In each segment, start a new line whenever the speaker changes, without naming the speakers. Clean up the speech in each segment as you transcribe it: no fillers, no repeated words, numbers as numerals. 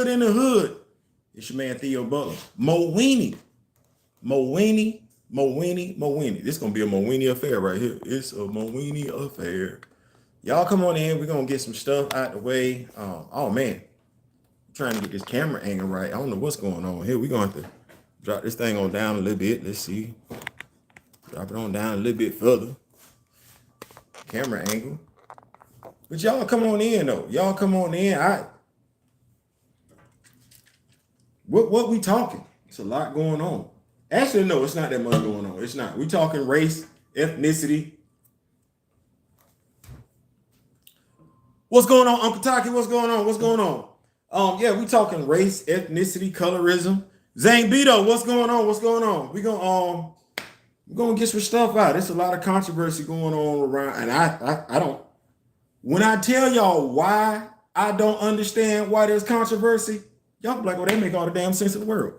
good in the hood? It's your man Theo Butler. Mo Weenie. This is gonna be a Mo Weenie affair right here. It's a Mo Weenie affair. Y'all come on in. We're gonna get some stuff out the way. Oh man, I'm trying to get this camera angle right. I don't know what's going on here. We're gonna have to drop this thing on down a little bit. Let's see. Drop it on down a little bit further. Camera angle. But y'all come on in though. Y'all come on in. What we talking? It's a lot going on. Actually, no, it's not that much going on. It's not. We talking race, ethnicity. What's going on, Uncle Taki? What's going on? What's going on? Yeah, we talking race, ethnicity, colorism. Zane Beto, what's going on? What's going on? We're gonna get some stuff out. There's a lot of controversy going on around, and I don't. When I tell y'all why I don't understand why there's controversy, y'all be like, oh, they make all the damn sense in the world.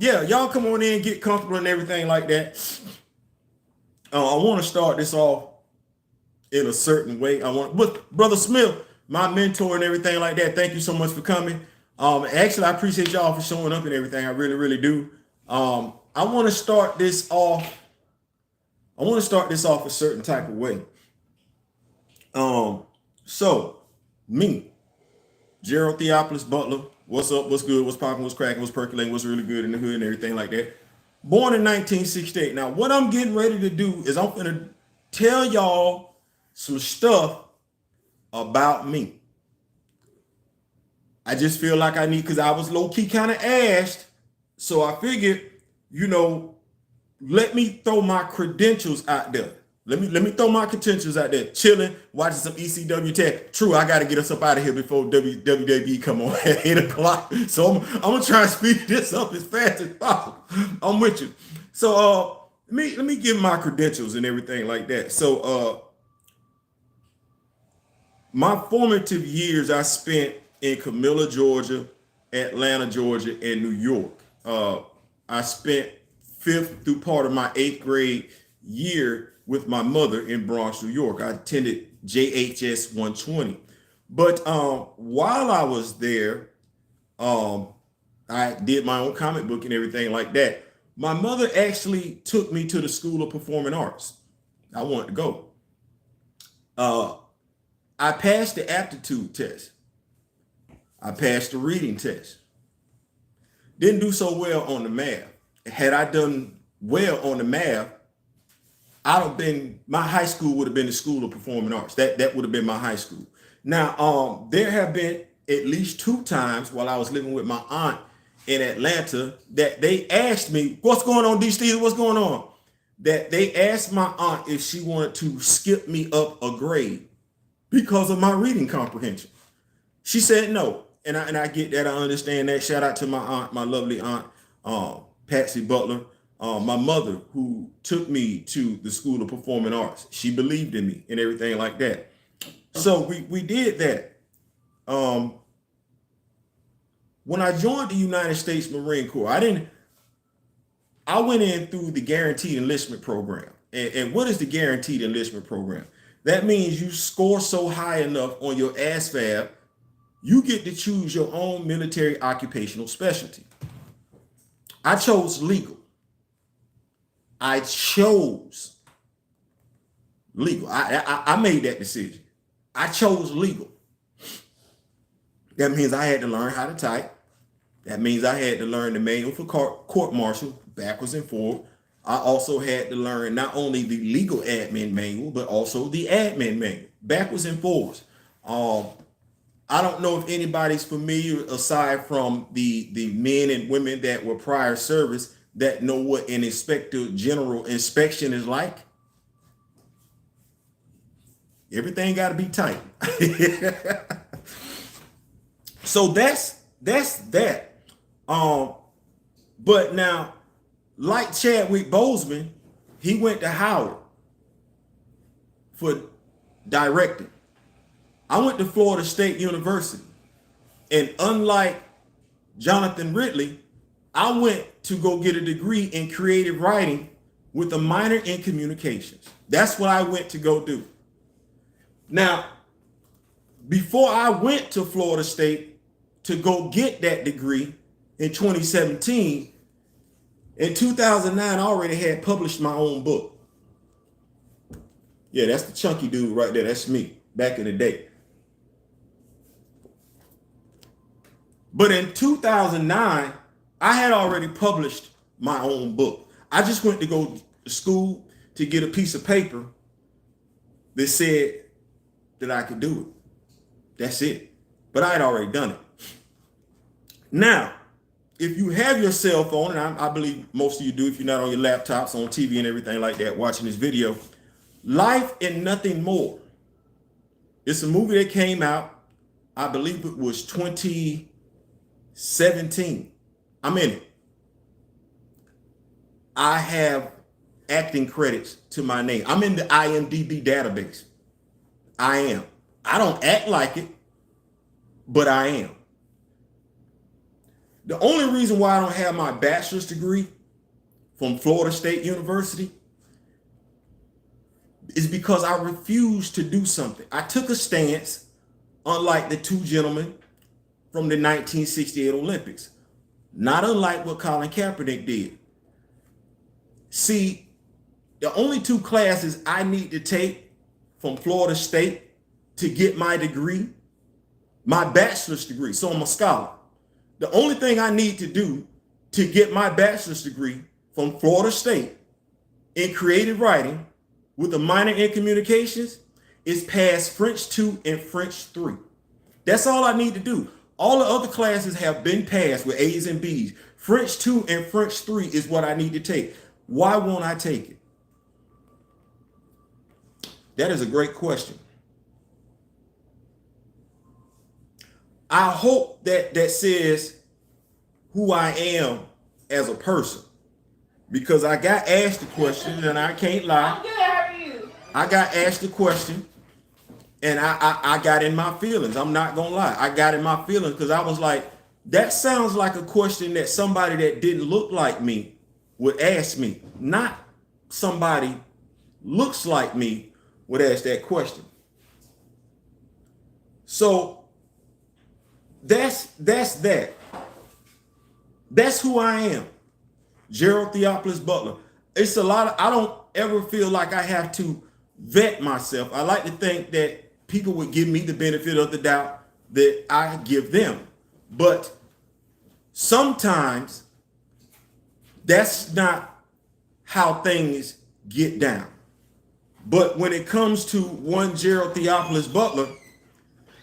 Yeah, y'all come on in, get comfortable and everything like that. I want to start this off in a certain way. But Brother Smith, my mentor and everything like that, thank you so much for coming. Actually, I appreciate y'all for showing up and everything. I really, really do. I want to start this off a certain type of way. So me, Gerald Theophilus Butler, what's up, what's good, what's popping, what's cracking, what's percolating, what's really good in the hood and everything like that. Born in 1968. Now, what I'm getting ready to do is I'm going to tell y'all some stuff about me. I just feel like I need, because I was low-key kind of asked, so I figured, let me throw my credentials out there. Let me throw my credentials out there. Chilling, watching some ECW tag. True, I got to get us up out of here before WWE come on at 8 o'clock. So I'm gonna try and speed this up as fast as possible. I'm with you. So let me give my credentials and everything like that. So my formative years I spent in Camilla, Georgia, Atlanta, Georgia, and New York. I spent 5th through part of my 8th grade year with my mother in Bronx, New York. I attended JHS 120. But while I was there, I did my own comic book and everything like that. My mother actually took me to the School of Performing Arts. I wanted to go. I passed the aptitude test. I passed the reading test. Didn't do so well on the math. Had I done well on the math, my high school would have been the School of Performing Arts. That would have been my high school. Now, there have been at least 2 times while I was living with my aunt in Atlanta that they asked me, what's going on, D. Steve? What's going on? That they asked my aunt if she wanted to skip me up a grade because of my reading comprehension. She said no. And I get that. I understand that. Shout out to my aunt, my lovely aunt, Patsy Butler. My mother, who took me to the School of Performing Arts. She believed in me and everything like that. So we did that. When I joined the United States Marine Corps, I went in through the Guaranteed Enlistment Program. And what is the Guaranteed Enlistment Program? That means you score so high enough on your ASVAB, you get to choose your own military occupational specialty. I chose legal. I chose legal. I made that decision. I chose legal. That means I had to learn how to type. That means I had to learn the manual for court martial backwards and forward. I also had to learn not only the legal admin manual, but also the admin manual backwards and forwards. I don't know if anybody's familiar, aside from the men and women that were prior service, that know what an inspector general inspection is like. Everything got to be tight. So that's that. But now, like Chadwick Boseman, he went to Howard for directing. I went to Florida State University, and unlike Jonathan Ridley, I went to go get a degree in creative writing with a minor in communications. That's what I went to go do. Now, before I went to Florida State, to go get that degree in 2017. In 2009, I already had published my own book. Yeah, that's the chunky dude right there. That's me back in the day. But in 2009, I had already published my own book. I just went to go to school to get a piece of paper that said that I could do it. That's it. But I had already done it. Now, if you have your cell phone, and I believe most of you do if you're not on your laptops, on TV and everything like that, watching this video, Life and Nothing More. It's a movie that came out, I believe it was 2017. I'm in it. I have acting credits to my name. I'm in the IMDb database. I am. I don't act like it, but I am. The only reason why I don't have my bachelor's degree from Florida State University is because I refused to do something. I took a stance, unlike the two gentlemen from the 1968 Olympics, not unlike what Colin Kaepernick did. See, the only two classes I need to take from Florida State to get my degree, my bachelor's degree, so I'm a scholar. The only thing I need to do to get my bachelor's degree from Florida State in creative writing with a minor in communications is pass French 2 and French 3. That's all I need to do. All the other classes have been passed with A's and B's. French 2 and French 3 is what I need to take. Why won't I take it? That is a great question. I hope that says who I am as a person, because I got asked the question, and I can't lie.
I'm good. How are you?
I got asked the question, and I got in my feelings. I'm not gonna lie. I got in my feelings because I was like, that sounds like a question that somebody that didn't look like me would ask me, not somebody looks like me would ask that question. So that's that. That's who I am. Gerald Theophilus Butler. It's a lot of, I don't ever feel like I have to vet myself. I like to think that people would give me the benefit of the doubt that I give them. But sometimes that's not how things get down. But when it comes to one Gerald Theophilus Butler,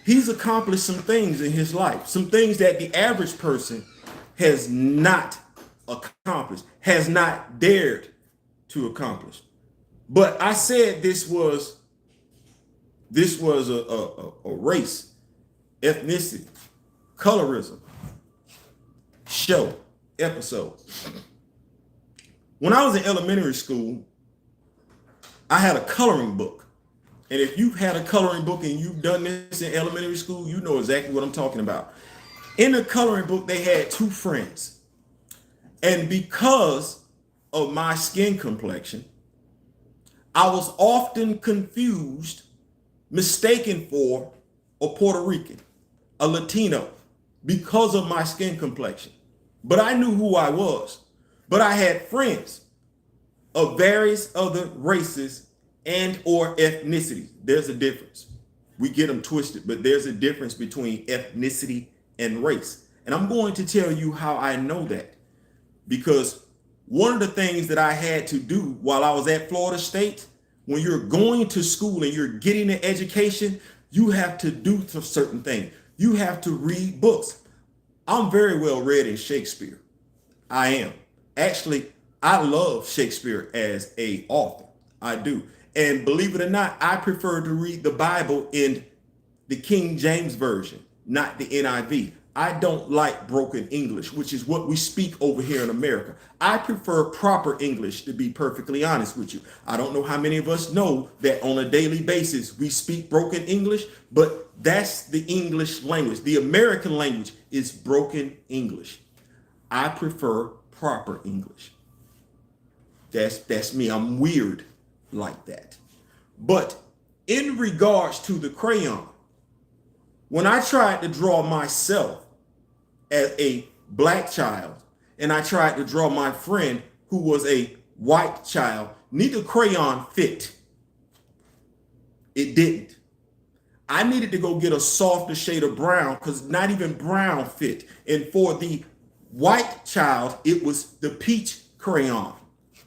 he's accomplished some things in his life, some things that the average person has not accomplished, has not dared to accomplish. But I said this was a race, ethnicity, colorism show, episode. When I was in elementary school, I had a coloring book. And if you've had a coloring book and you've done this in elementary school, you know exactly what I'm talking about. In the coloring book, they had two friends. And because of my skin complexion, I was often confused, mistaken for a Puerto Rican, a Latino, because of my skin complexion. But I knew who I was. But I had friends of various other races and or ethnicities. There's a difference. We get them twisted, but there's a difference between ethnicity and race. And I'm going to tell you how I know that. Because one of the things that I had to do while I was at Florida State, when you're going to school and you're getting an education, you have to do certain things. You have to read books. I'm very well read in Shakespeare. I am. Actually, I love Shakespeare as an author. I do. And believe it or not, I prefer to read the Bible in the King James Version, not the NIV. I don't like broken English, which is what we speak over here in America. I prefer proper English, to be perfectly honest with you. I don't know how many of us know that on a daily basis we speak broken English, but that's the English language. The American language is broken English. I prefer proper English. That's me. I'm weird like that. But in regards to the crayon, when I tried to draw myself, as a black child and I tried to draw my friend who was a white child, neither crayon fit. It didn't. I needed to go get a softer shade of brown because not even brown fit. And for the white child, it was the peach crayon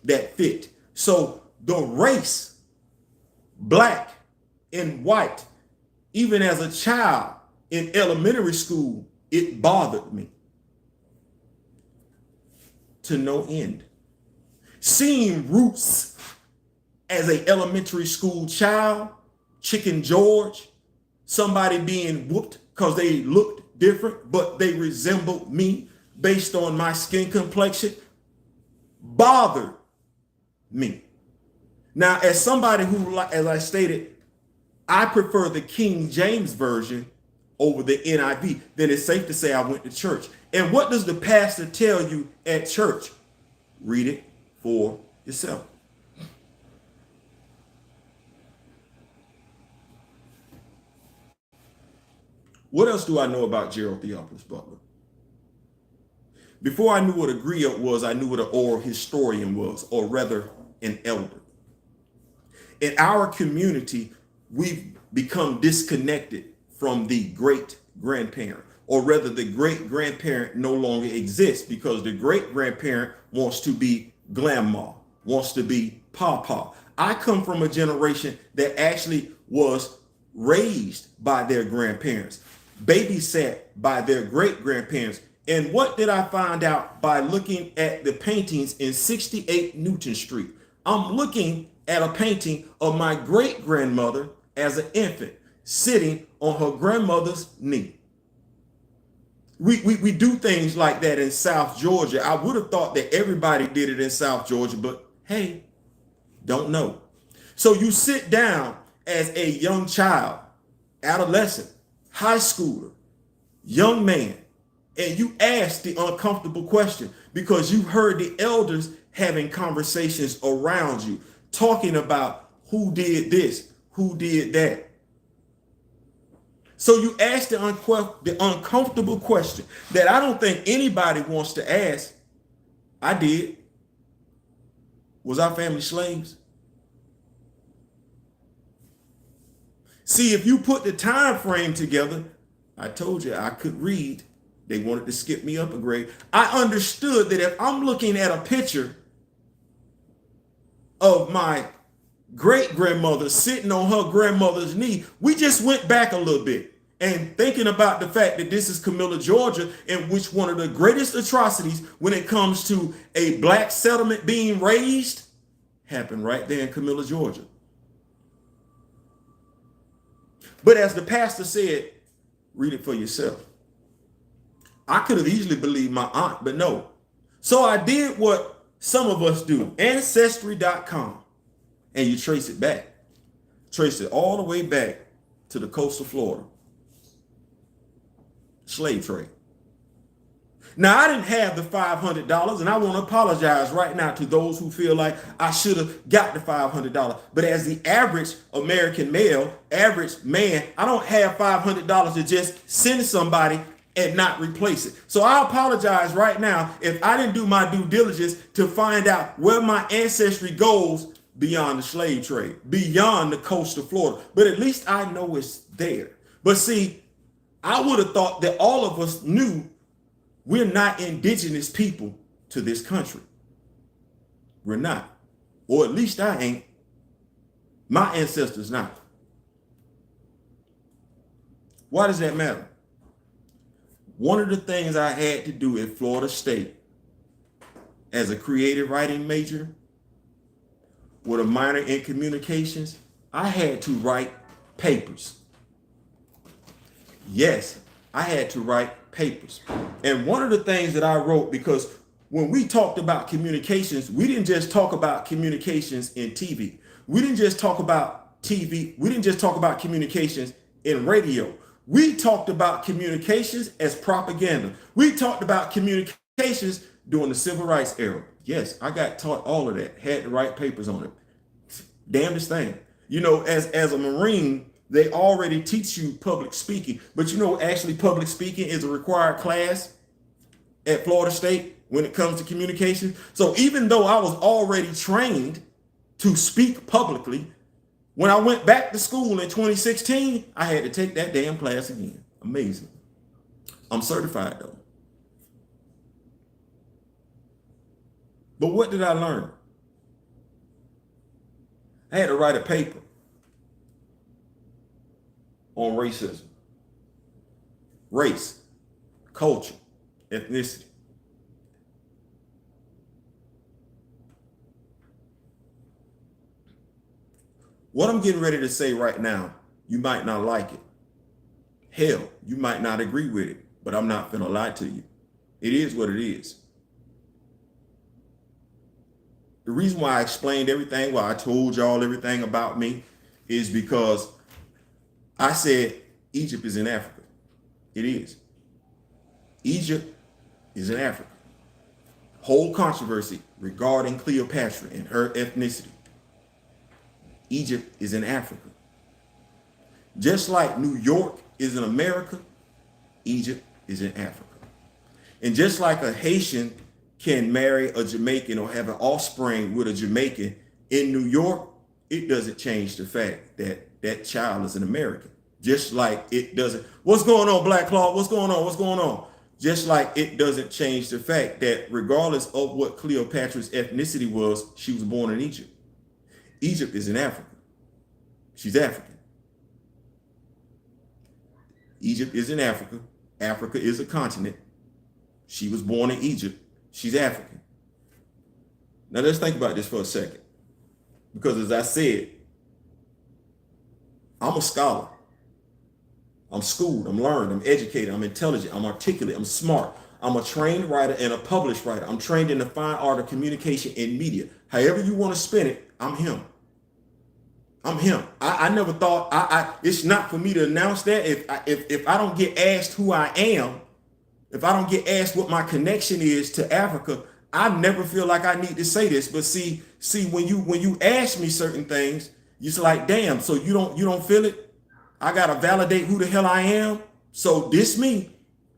that fit. So the race, black and white, even as a child in elementary school, it bothered me to no end. Seeing Roots as an elementary school child, Chicken George, somebody being whooped because they looked different, but they resembled me based on my skin complexion, bothered me. Now, as somebody who, as I stated, I prefer the King James Version over the NIV, then it's safe to say I went to church. And what does the pastor tell you at church? Read it for yourself. What else do I know about Gerald Theophilus Butler? Before I knew what a griot was, I knew what an oral historian was, or rather an elder. In our community, we've become disconnected from the great grandparent, or rather the great grandparent no longer exists because the great grandparent wants to be grandma, wants to be papa. I come from a generation that actually was raised by their grandparents, babysat by their great grandparents. And what did I find out by looking at the paintings in 68 Newton Street? I'm looking at a painting of my great grandmother as an infant sitting on her grandmother's knee. We do things like that in South Georgia. I would have thought that everybody did it in South Georgia, but hey, don't know. So you sit down as a young child, adolescent, high schooler, young man, and you ask the uncomfortable question because you heard the elders having conversations around you, talking about who did this, who did that. So you ask the uncomfortable question that I don't think anybody wants to ask. I did. Was our family slaves? See, if you put the time frame together, I told you I could read. They wanted to skip me up a grade. I understood that if I'm looking at a picture of my great grandmother sitting on her grandmother's knee, we just went back a little bit and thinking about the fact that this is Camilla, Georgia, in which one of the greatest atrocities when it comes to a black settlement being raised happened right there in Camilla, Georgia. But as the pastor said, read it for yourself. I could have easily believed my aunt, but no. So I did what some of us do, ancestry.com, and you trace it back. Trace it all the way back to the coast of Florida. Slave trade. Now, I didn't have the $500, and I want to apologize right now to those who feel like I should have got the $500. But as the average American male, average man, I don't have $500 to just send somebody and not replace it. So I apologize right now if I didn't do my due diligence to find out where my ancestry goes beyond the slave trade, beyond the coast of Florida. But at least I know it's there. But see, I would have thought that all of us knew we're not indigenous people to this country. We're not. Or at least I ain't. My ancestors not. Why does that matter? One of the things I had to do at Florida State as a creative writing major with a minor in communications, I had to write papers. Yes, I had to write papers. And one of the things that I wrote, because when we talked about communications, we didn't just talk about communications in TV. We didn't just talk about TV. We didn't just talk about communications in radio. We talked about communications as propaganda. We talked about communications during the civil rights era. Yes, I got taught all of that, had to write papers on it. Damnedest thing. You know, as a Marine, they already teach you public speaking, but you know, actually public speaking is a required class at Florida State when it comes to communication. So even though I was already trained to speak publicly, when I went back to school in 2016, I had to take that damn class again. Amazing. I'm certified though. But what did I learn? I had to write a paper on racism, race, culture, ethnicity. What I'm getting ready to say right now, you might not like it. Hell, you might not agree with it, but I'm not finna lie to you. It is what it is. The reason why I explained everything, why I told y'all everything about me, is because I said Egypt is in Africa. It is. Egypt is in Africa. Whole controversy regarding Cleopatra and her ethnicity. Egypt is in Africa. Just like New York is in America, Egypt is in Africa. And just like a Haitian can marry a Jamaican or have an offspring with a Jamaican in New York, it doesn't change the fact that that child is an American. Just like it doesn't. What's going on, Black Claw? What's going on? What's going on? Just like it doesn't change the fact that regardless of what Cleopatra's ethnicity was, she was born in Egypt. Egypt is in Africa. She's African. Egypt is in Africa. Africa is a continent. She was born in Egypt. She's African. Now let's think about this for a second. Because as I said, I'm a scholar. I'm schooled, I'm learned, I'm educated, I'm intelligent, I'm articulate, I'm smart. I'm a trained writer and a published writer. I'm trained in the fine art of communication and media. However you want to spin it, I'm him. I'm him. I never thought, it's not for me to announce that. If I don't get asked who I am, if I don't get asked what my connection is to Africa, I never feel like I need to say this. But see, when you ask me certain things, you're like, damn, so you don't feel it? I gotta validate who the hell I am. So this me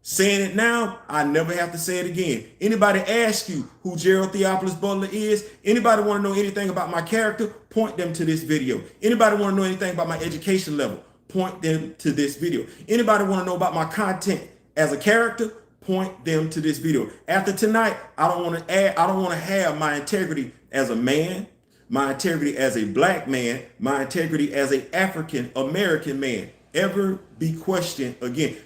saying it now, I never have to say it again. Anybody ask you who Gerald Theophilus Butler is? Anybody want to know anything about my character? Point them to this video. Anybody want to know anything about my education level? Point them to this video. Anybody want to know about my content as a character? Point them to this video. After tonight, I don't want to have my integrity as a man, my integrity as a black man, my integrity as an African American man ever be questioned again.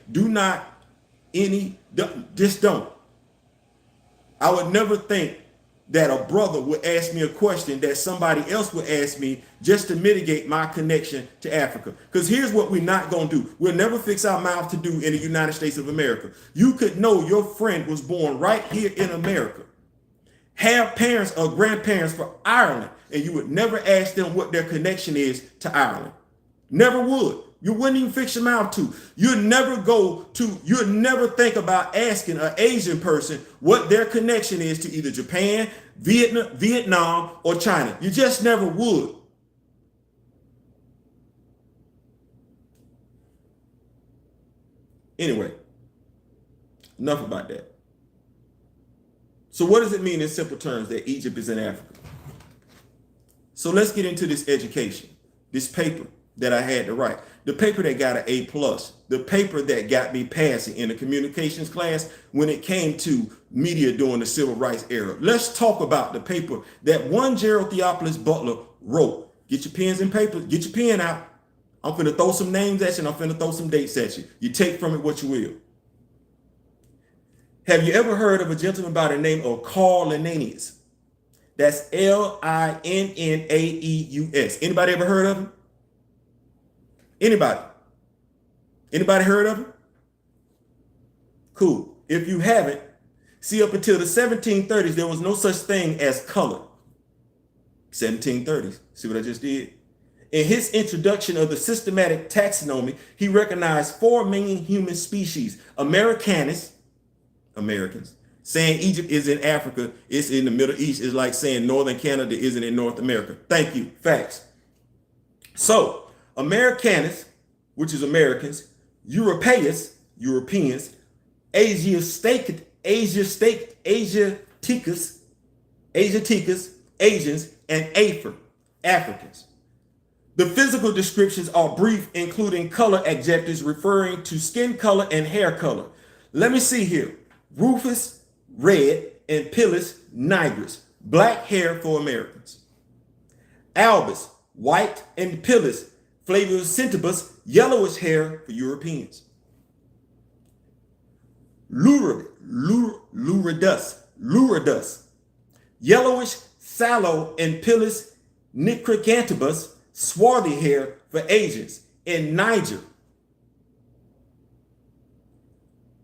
Just don't. I would never think that a brother would ask me a question that somebody else would ask me just to mitigate my connection to Africa. Because here's what we're not going to do. We'll never fix our mouth to do in the United States of America. You could know your friend was born right here in America, have parents or grandparents from Ireland, and you would never ask them what their connection is to Ireland. Never would. You wouldn't even fix your mouth to. You'd never think about asking an Asian person what their connection is to either Japan, Vietnam, or China. You just never would. Anyway, enough about that. So what does it mean in simple terms that Egypt is in Africa? So let's get into this education, this paper that I had to write, the paper that got an A+, the paper that got me passing in the communications class when it came to media during the civil rights era. Let's talk about the paper that one Gerald Theophilus Butler wrote. Get your pens and paper, get your pen out. I'm finna throw some names at you and I'm finna throw some dates at you. You take from it what you will. Have you ever heard of a gentleman by the name of Carl Linnaeus? That's Linnaeus. Anybody ever heard of him? Anybody? Anybody heard of him? Cool. If you haven't, see, up until the 1730s, there was no such thing as color. 1730s. See what I just did? In his introduction of the systematic taxonomy, he recognized 4 main human species: Americanus, Americans. Saying Egypt is in Africa, it's in the Middle East, is like saying Northern Canada isn't in North America. Thank you. Facts. So, Americanus, which is Americans, Europeus, Europeans, Asiatic, Asiaticus, Asians, and Africans. The physical descriptions are brief, including color adjectives referring to skin color and hair color. Let me see here. Rufus, red, and Pillis, nigris, black hair for Americans. Albus, white, and Pillis, Flavius centibus, yellowish hair for Europeans. Luridus, yellowish, sallow, and Pillis nigricantibus, swarthy hair for Asians. In Niger,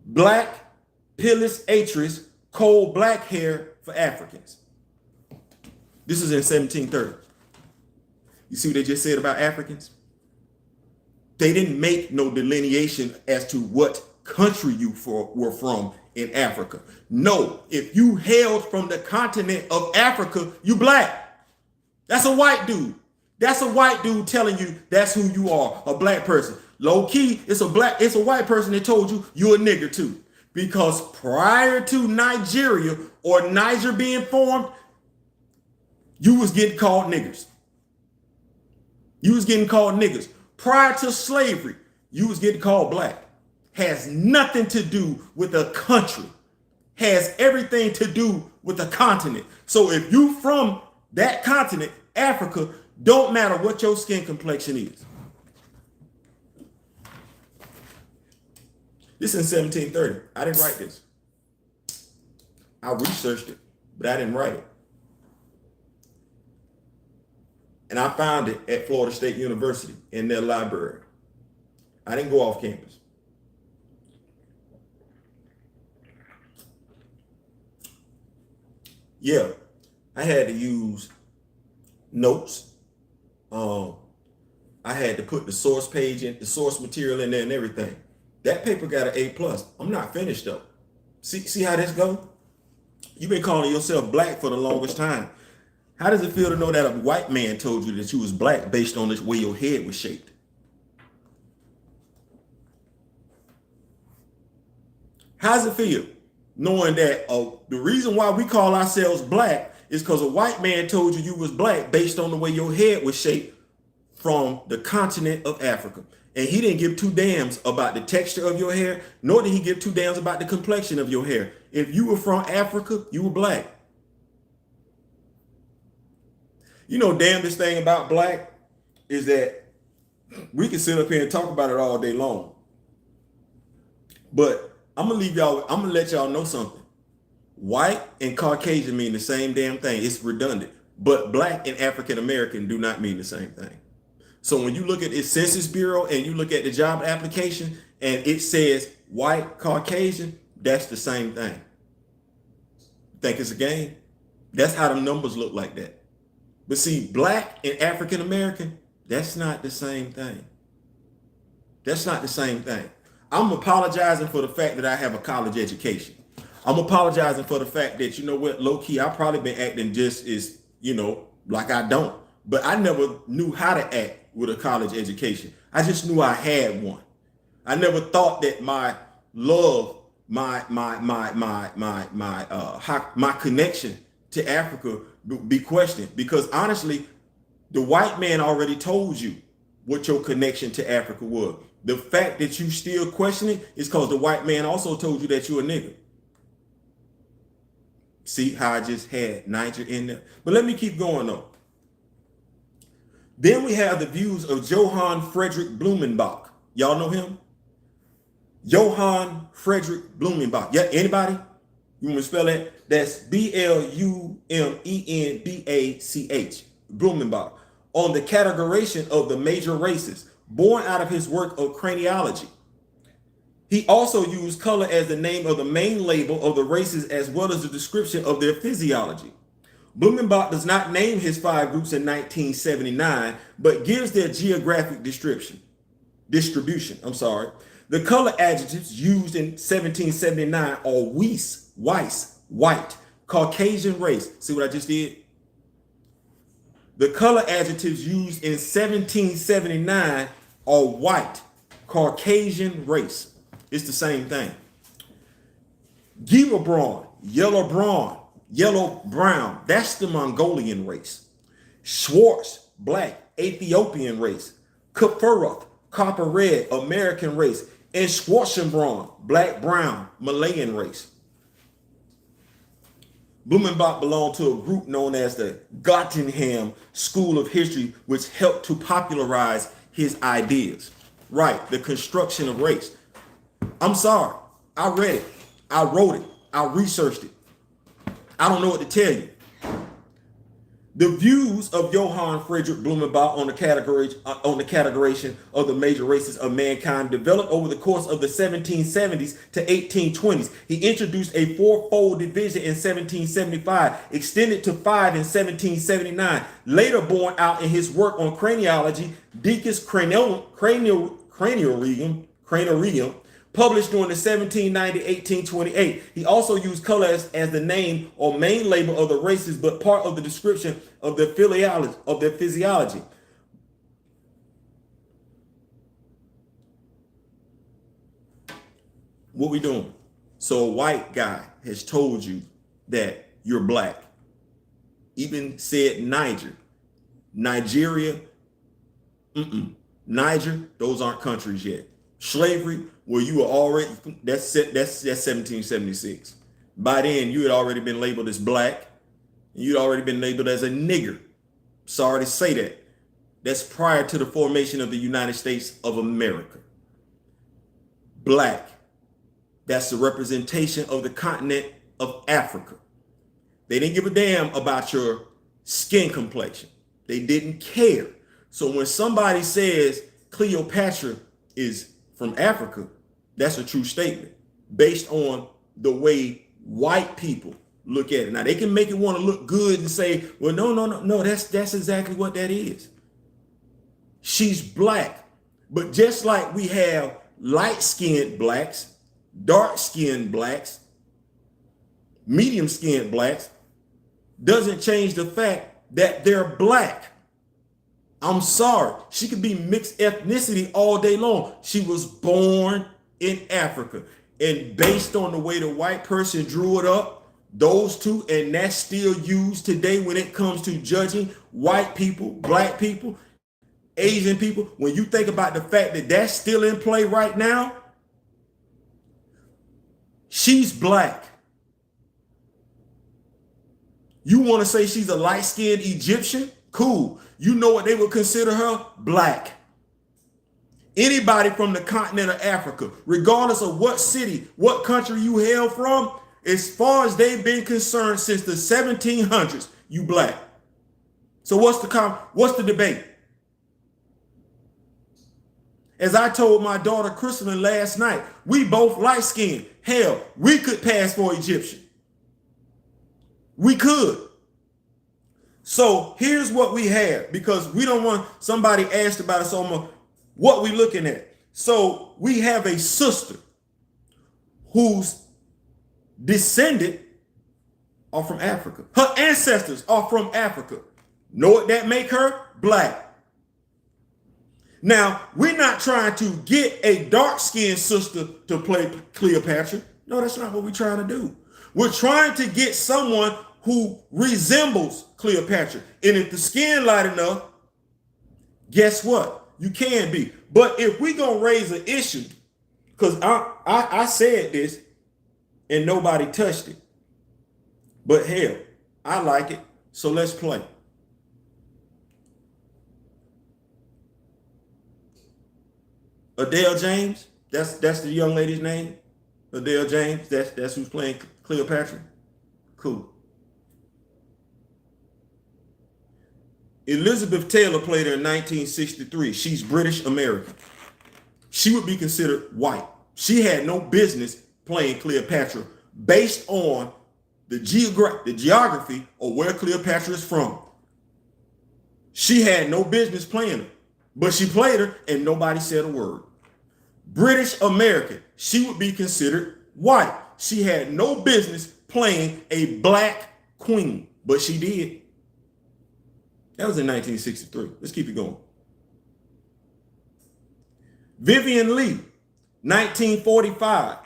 black, Pillis atris, coal black hair for Africans. This is in 1730. You see what they just said about Africans? They didn't make no delineation as to what country you were from in Africa. No, if you hailed from the continent of Africa, you black. That's a white dude. That's a white dude telling you that's who you are, a black person. Low key, it's a white person that told you you're a nigger too. Because prior to Nigeria or Niger being formed, you was getting called niggers. You was getting called niggers. Prior to slavery, you was getting called black. Has nothing to do with a country. Has everything to do with a continent. So if you from that continent, Africa, don't matter what your skin complexion is. This is in 1730. I didn't write this. I researched it, but I didn't write it. And I found it at Florida State University in their library. I didn't go off campus. Yeah, I had to use notes. I had to put the source page in, the source material in there and everything. That paper got an A+. I'm not finished though. See how this go? You've been calling yourself black for the longest time. How does it feel to know that a white man told you that you was black based on the way your head was shaped? How does it feel knowing that the reason why we call ourselves black is because a white man told you was black based on the way your head was shaped from the continent of Africa? And he didn't give two damns about the texture of your hair, nor did he give two damns about the complexion of your hair. If you were from Africa, you were black. You know, damnedest thing about black is that we can sit up here and talk about it all day long. But I'm gonna let y'all know something. White and Caucasian mean the same damn thing. It's redundant. But black and African American do not mean the same thing. So when you look at the Census Bureau and you look at the job application and it says white, Caucasian, that's the same thing. Think it's a game? That's how the numbers look like that. But see, black and African American, that's not the same thing. That's not the same thing. I'm apologizing for the fact that I have a college education. I'm apologizing for the fact that, you know what, low key, I've probably been acting just as, like I don't. But I never knew how to act with a college education. I just knew I had one. I never thought that my love, my connection to Africa be questioned, because honestly, the white man already told you what your connection to Africa was. The fact that you still question it is because the white man also told you that you're a nigga. See how I just had Niger in there? But let me keep going though. Then we have the views of Johann Friedrich Blumenbach. Y'all know him? Johann Friedrich Blumenbach. Yeah, anybody? You want me to spell that? That's Blumenbach. Blumenbach. On the categorization of the major races, born out of his work of craniology. He also used color as the name of the main label of the races as well as the description of their physiology. Blumenbach does not name his 5 groups in 1979, but gives their geographic distribution. The color adjectives used in 1779 are Weiss, white, Caucasian race. See what I just did? The color adjectives used in 1779 are white, Caucasian race. It's the same thing. Giva brawn, yellow brown. That's the Mongolian race. Schwartz, black, Ethiopian race. Kafuruk, copper red, American race. And Schwarzenbraun, black brown, Malayan race. Blumenbach belonged to a group known as the Göttingen School of History, which helped to popularize his ideas. Right, the construction of race. I'm sorry, I read it, I wrote it, I researched it. I don't know what to tell you. The views of Johann Friedrich Blumenbach on the categorization of the major races of mankind developed over the course of the 1770s to 1820s. He introduced a fourfold division in 1775, extended to five in 1779, later borne out in his work on craniology, Decus Craniarium, published during the 1790-1828. He also used color as the name or main label of the races, but part of the description of their physiology. What we doing? So a white guy has told you that you're black. Even said Nigeria, Niger, those aren't countries yet. Slavery, where you were already, that's 1776. By then, you had already been labeled as black, and you'd already been labeled as a nigger. Sorry to say that. That's prior to the formation of the United States of America. Black, that's the representation of the continent of Africa. They didn't give a damn about your skin complexion. They didn't care. So when somebody says Cleopatra is from Africa, that's a true statement based on the way white people look at it. Now they can make it want to look good and say, well, no, that's exactly what that is. She's black. But just like we have light-skinned blacks, dark-skinned blacks, medium-skinned blacks, doesn't change the fact that they're black. I'm sorry. She could be mixed ethnicity all day long. She was born in Africa. And based on the way the white person drew it up, those two, and that's still used today when it comes to judging white people, black people, Asian people. When you think about the fact that that's still in play right now, she's black. You want to say she's a light-skinned Egyptian? Cool. You know what they would consider her? Black. Anybody from the continent of Africa, regardless of what city, what country you hail from, as far as they've been concerned since the 1700s, you black. So what's the debate? As I told my daughter Kristen last night, we both light-skinned. Hell, we could pass for Egyptian. We could. So here's what we have, because we don't want somebody asked about us on what we looking at. So we have a sister whose descendant are from Africa. Her ancestors are from Africa. Know what that make her? Black. Now, we're not trying to get a dark-skinned sister to play Cleopatra. No, that's not what we're trying to do. We're trying to get someone who resembles Cleopatra. And if the skin light enough, guess what? You can be. But if we gonna raise an issue, because I said this and nobody touched it. But hell, I like it. So let's play. Adele James, that's the young lady's name. Adele James, that's who's playing Cleopatra. Cool. Elizabeth Taylor played her in 1963. She's British American. She would be considered white. She had no business playing Cleopatra based on the geography of where Cleopatra is from. She had no business playing her, but she played her and nobody said a word. British American, she would be considered white. She had no business playing a black queen, but she did. That was in 1963. Let's keep it going. Vivian Leigh, 1945.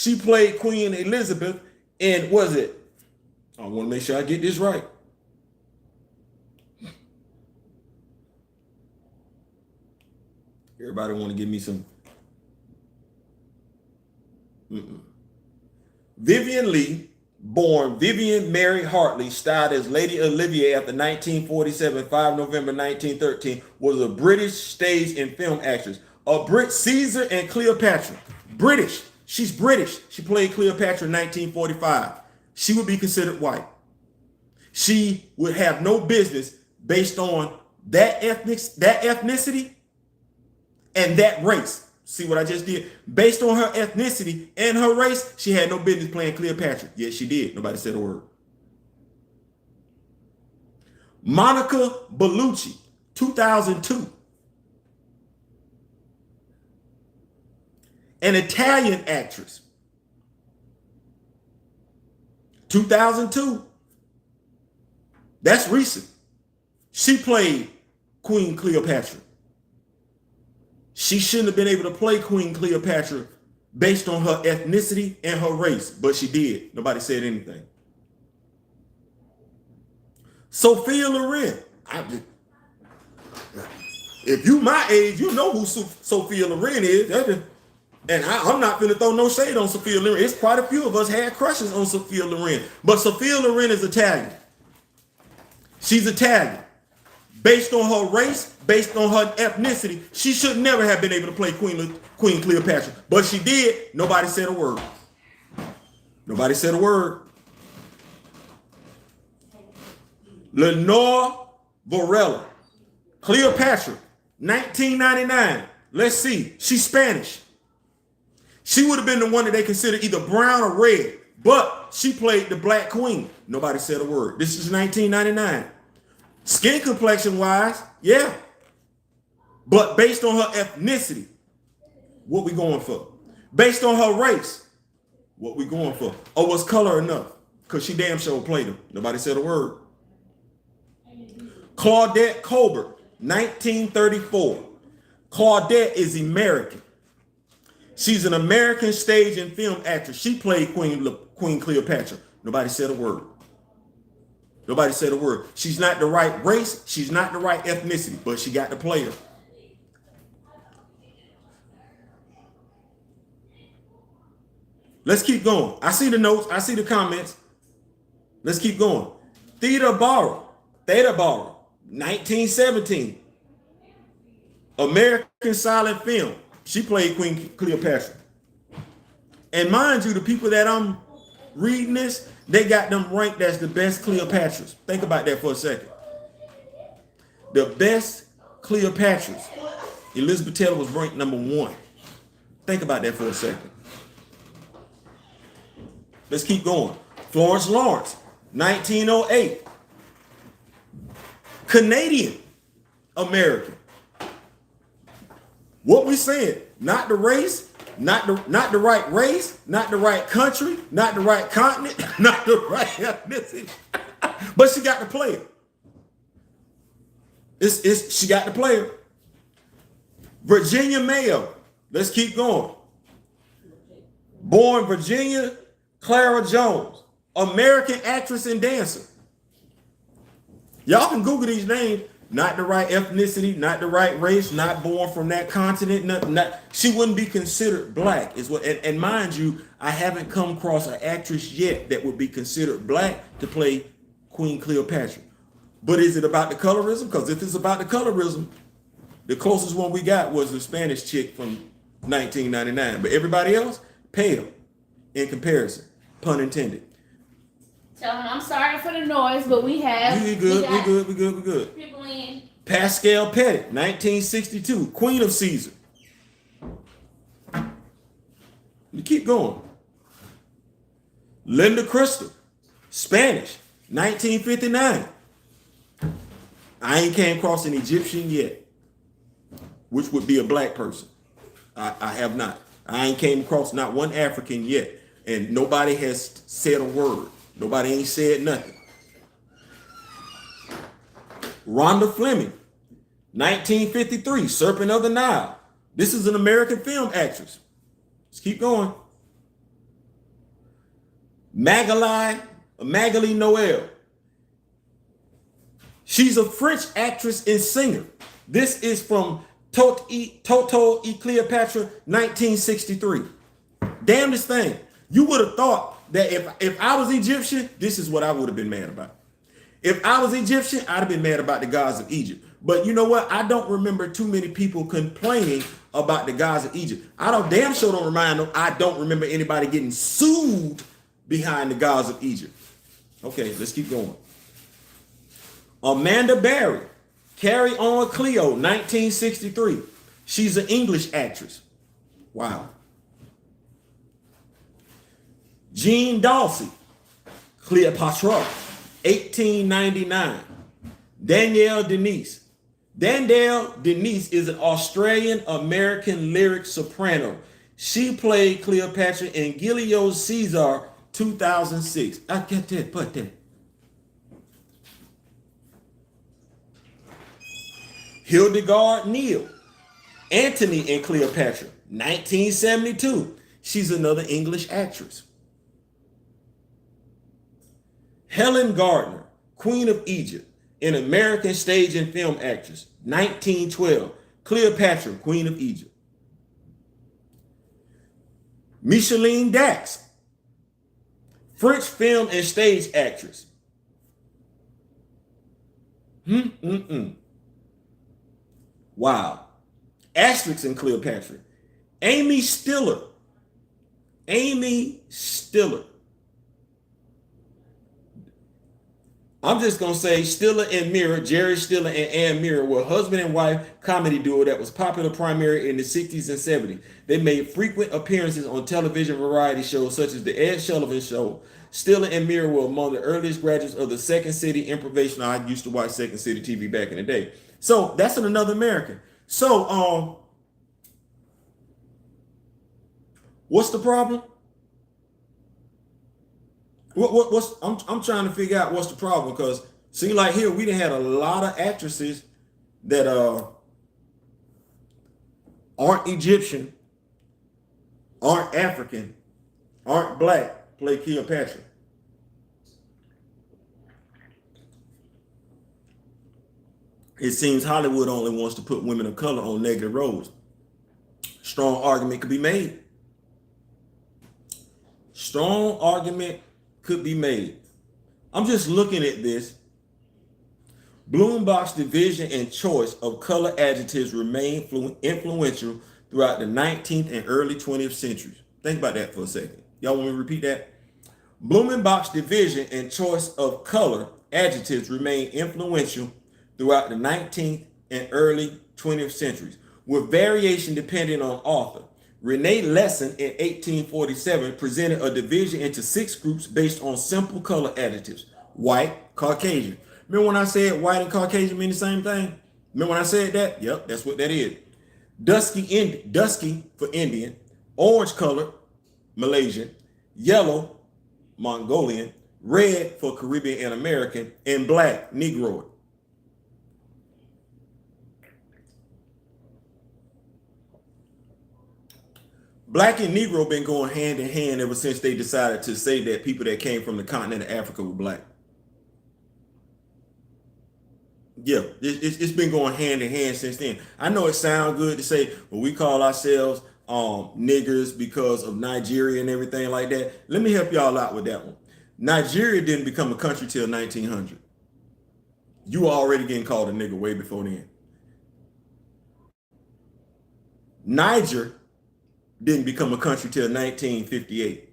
She played Queen Elizabeth in, was it? I want to make sure I get this right. Everybody want to give me some. Vivian Lee, born Vivian Mary Hartley, styled as Lady Olivia after 1947, 5 November 1913, was a British stage and film actress. A Brit, Caesar and Cleopatra. British. She's British. She played Cleopatra in 1945. She would be considered white. She would have no business based on that ethnicity and that race. See what I just did? Based on her ethnicity and her race, she had no business playing Cleopatra. Yes, she did. Nobody said a word. Monica Bellucci, 2002. An Italian actress. 2002. That's recent. She played Queen Cleopatra. She shouldn't have been able to play Queen Cleopatra based on her ethnicity and her race, but she did. Nobody said anything. Sophia Loren. If you my age, you know who Sophia Loren is. And I'm not going to throw no shade on Sophia Loren. It's quite a few of us had crushes on Sophia Loren. But Sophia Loren is Italian. She's Italian. Based on her race, based on her ethnicity, she should never have been able to play Queen Cleopatra. But she did. Nobody said a word. Nobody said a word. Lenore Varela. Cleopatra, 1999. Let's see. She's Spanish. She would have been the one that they considered either brown or red, but she played the Black Queen. Nobody said a word. This is 1999. Skin complexion wise, yeah. But based on her ethnicity, what we going for? Based on her race, what we going for? Or was color enough? Because she damn sure played them. Nobody said a word. Claudette Colbert, 1934. Claudette is American. She's an American stage and film actress. She played Queen Cleopatra. Nobody said a word. Nobody said a word. She's not the right race. She's not the right ethnicity, but she got to play her. Let's keep going. I see the notes. I see the comments. Let's keep going. Theda Bara, 1917. American silent film. She played Queen Cleopatra. And mind you, the people that I'm reading this, they got them ranked as the best Cleopatras. Think about that for a second. The best Cleopatras. Elizabeth Taylor was ranked number 1. Think about that for a second. Let's keep going. Florence Lawrence, 1908. Canadian American. What we saying? Not the race, not the right race, not the right country, not the right continent, not the right ethnicity. But she got the player. She got the player. Virginia Mayo. Let's keep going. Born Virginia Clara Jones, American actress and dancer. Y'all can Google these names. Not the right ethnicity, not the right race, not born from that continent. She wouldn't be considered black. Is what. And mind you, I haven't come across an actress yet that would be considered black to play Queen Cleopatra. But is it about the colorism? Because if it's about the colorism, the closest one we got was the Spanish chick from 1999. But everybody else, pale in comparison. Pun intended.
I'm sorry for the noise, but we have.
We good.
People in.
Pascal Pettit, 1962, Queen of Caesar. You keep going. Linda Crystal, Spanish, 1959. I ain't came across an Egyptian yet, which would be a black person. I have not. I ain't came across not one African yet, and nobody has said a word. Nobody ain't said nothing. Rhonda Fleming, 1953, Serpent of the Nile. This is an American film actress. Let's keep going. Magali Noel. She's a French actress and singer. This is from Toto y Cleopatra, 1963. Damnedest thing. You would have thought that if I was Egyptian, this is what I would have been mad about. If I was Egyptian, I'd have been mad about the gods of Egypt. But you know what? I don't remember too many people complaining about the gods of Egypt. I don't remember anybody getting sued behind the gods of Egypt. Okay, let's keep going. Amanda Barry, Carry On Cleo, 1963. She's an English actress. Wow. Jean Dawsey, Cleopatra, 1899. Danielle Denise. Danielle Denise is an Australian-American lyric soprano. She played Cleopatra in Julius Caesar, 2006. I get that, but that. Hildegard Neal, Antony and Cleopatra, 1972. She's another English actress. Helen Gardner, Queen of Egypt, an American stage and film actress, 1912. Cleopatra, Queen of Egypt. Micheline Dax, French film and stage actress. Wow. Asterix and Cleopatra. Amy Stiller. I'm just going to say Stiller and Mirror, Jerry Stiller and Ann Mirror were a husband and wife comedy duo that was popular primarily in the 60s and 70s. They made frequent appearances on television variety shows such as The Ed Sullivan Show. Stiller and Mirror were among the earliest graduates of the Second City Improvisation. I used to watch Second City TV back in the day. So that's another American. So what's the problem? I'm trying to figure out what's the problem, because see, like here we done had a lot of actresses that aren't Egyptian, aren't African, aren't black play Cleopatra. It seems Hollywood only wants to put women of color on negative roles. Strong argument could be made. Strong argument could be made. I'm just looking at this. Bloomberg's division and choice of color adjectives remain influential throughout the 19th and early 20th centuries. Think about that for a second. Y'all want me to repeat that? Blumenbach's division and choice of color adjectives remain influential throughout the 19th and early 20th centuries, with variation depending on author. Rene Lesson in 1847 presented a division into 6 groups based on simple color adjectives: white, Caucasian. Remember when I said white and Caucasian mean the same thing? Remember when I said that? Yep, that's what that is. Dusky for Indian, orange color, Malaysian, yellow, Mongolian, red for Caribbean and American, and black, Negroid. Black and Negro been going hand in hand ever since they decided to say that people that came from the continent of Africa were black. Yeah, it's been going hand in hand since then. I know it sounds good to say, well, we call ourselves niggers because of Nigeria and everything like that. Let me help y'all out with that one. Nigeria didn't become a country till 1900. You were already getting called a nigger way before then. Niger didn't become a country till 1958.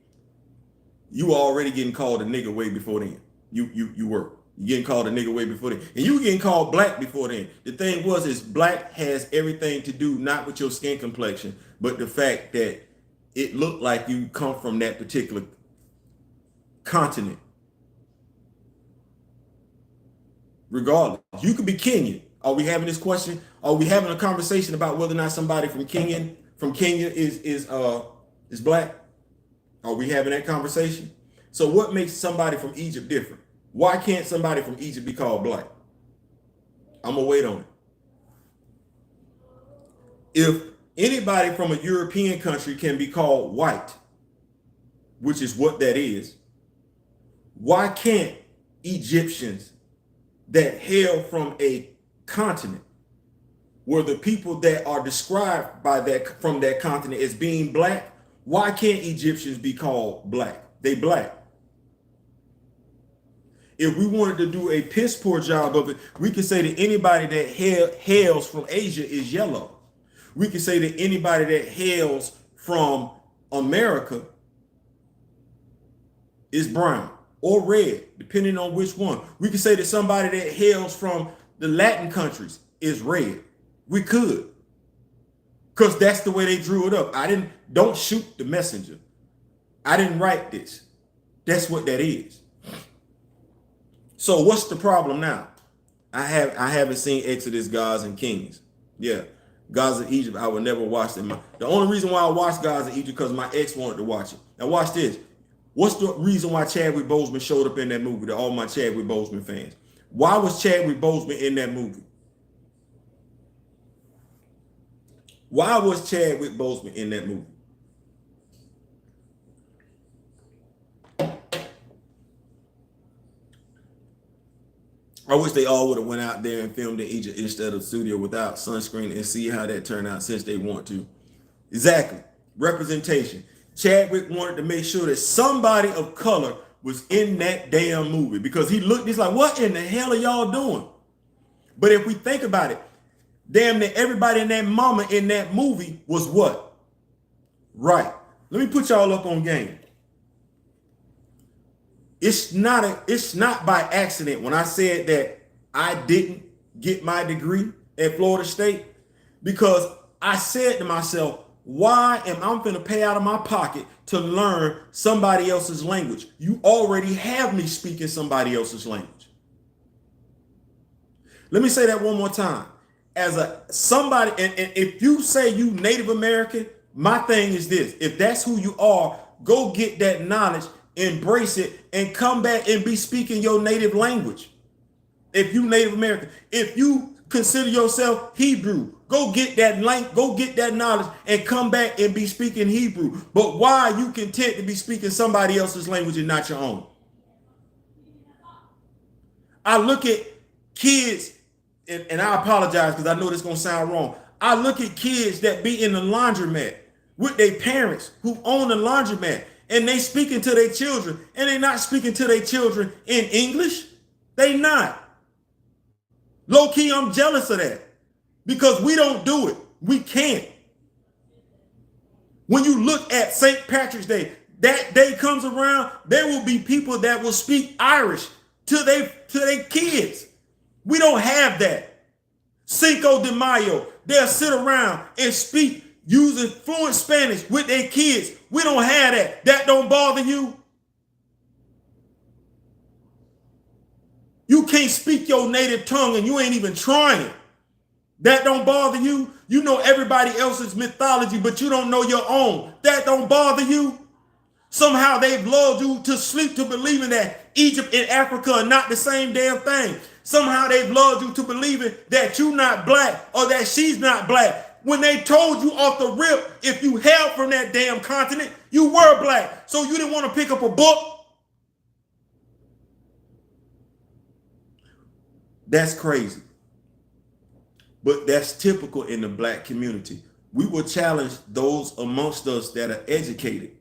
You were already getting called a nigger way before then. You were. You getting called a nigger way before then. And you were getting called black before then. The thing is black has everything to do not with your skin complexion, but the fact that it looked like you come from that particular continent. Regardless, you could be Kenyan. Are we having this question? Are we having a conversation about whether or not somebody from Kenya is black? Are we having that conversation? So what makes somebody from Egypt different? Why can't somebody from Egypt be called black? I'm gonna wait on it. If anybody from a European country can be called white, which is what that is, Why can't Egyptians that hail from a continent where the people that are described by that from that continent as being black, why can't Egyptians be called black? They black. If we wanted to do a piss poor job of it, we could say that anybody that hails from Asia is yellow. We could say that anybody that hails from America is brown or red, depending on which one. We could say that somebody that hails from the Latin countries is red. We could. Because that's the way they drew it up. Don't shoot the messenger. I didn't write this. That's what that is. So what's the problem now? I haven't seen Exodus, Gods, and Kings. Yeah, Gods of Egypt, I would never watch them. The only reason why I watched Gods of Egypt because my ex wanted to watch it. Now watch this. What's the reason why Chadwick Boseman showed up in that movie to all my Chadwick Boseman fans? Why was Chadwick Boseman in that movie? Why was Chadwick Boseman in that movie? I wish they all would have went out there and filmed in Egypt instead of studio without sunscreen and see how that turned out since they want to. Exactly. Representation. Chadwick wanted to make sure that somebody of color was in that damn movie because he's like, what in the hell are y'all doing? But if we think about it, damn near everybody in that mama in that movie was what? Right. Let me put y'all up on game. It's not by accident when I said that I didn't get my degree at Florida State, because I said to myself, why am I going to pay out of my pocket to learn somebody else's language? You already have me speaking somebody else's language. Let me say that one more time. As somebody, and if you say you Native American, my thing is this: if that's who you are, go get that knowledge, embrace it, and come back and be speaking your native language. If you Native American, if you consider yourself Hebrew, go get that knowledge and come back and be speaking Hebrew. But why are you content to be speaking somebody else's language and not your own? I look at kids, and I apologize because I know this is going to sound wrong. I look at kids that be in the laundromat with their parents who own the laundromat, and they speaking to their children, and they not speaking to their children in English. They not. Low key, I'm jealous of that because we don't do it. We can't. When you look at St. Patrick's Day, that day comes around, there will be people that will speak Irish to their kids. We don't have that. Cinco de Mayo, they'll sit around and speak using fluent Spanish with their kids. We don't have that. That don't bother you? You can't speak your native tongue and you ain't even trying. That don't bother you? You know everybody else's mythology, but you don't know your own. That don't bother you? Somehow they've lulled you to sleep to believing that Egypt and Africa are not the same damn thing. Somehow they've lulled you to believing that you're not black or that she's not black. When they told you off the rip, if you hailed from that damn continent, you were black. So you didn't want to pick up a book. That's crazy. But that's typical in the black community. We will challenge those amongst us that are educated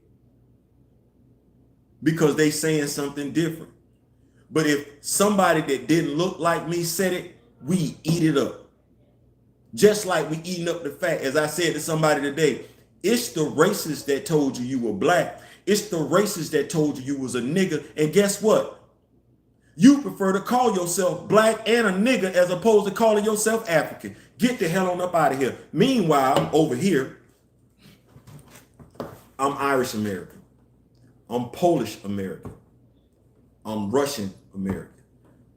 because they saying something different. But if somebody that didn't look like me said it, we eat it up. Just like we eating up the fact, as I said to somebody today, it's the racists that told you were black. It's the racists that told you was a nigga. And guess what? You prefer to call yourself black and a nigga as opposed to calling yourself African. Get the hell on up out of here. Meanwhile, over here, I'm Irish American. I'm Polish American. I'm Russian American.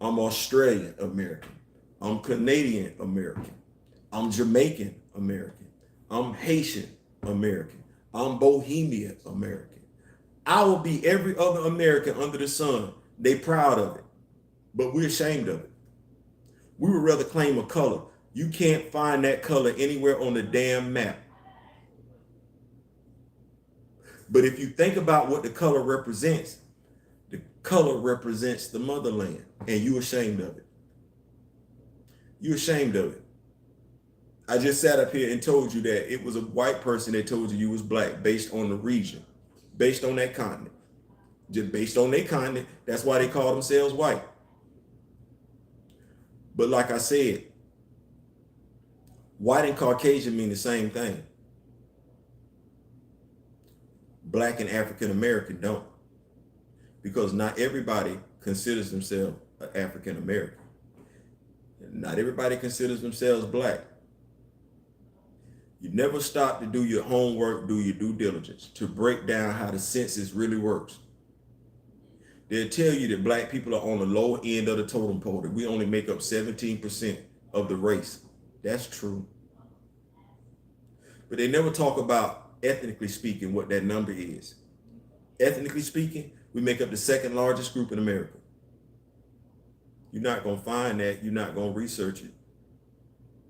I'm Australian American. I'm Canadian American. I'm Jamaican American. I'm Haitian American. I'm Bohemian American. I will be every other American under the sun. They proud of it, but we're ashamed of it. We would rather claim a color. You can't find that color anywhere on the damn map. But if you think about what the color represents, color represents the motherland, and you ashamed of it. You ashamed of it. I just sat up here and told you that it was a white person that told you was black based on the region, based on that continent. Just based on their continent, that's why they call themselves white. But like I said, white and Caucasian mean the same thing. Black and African American don't. Because not everybody considers themselves an African American. Not everybody considers themselves black. You never stop to do your homework, do your due diligence, to break down how the census really works. They'll tell you that black people are on the low end of the totem pole, that we only make up 17% of the race. That's true. But they never talk about, ethnically speaking, what that number is. Ethnically speaking, we make up the second largest group in America. You're not going to find that. You're not going to research it.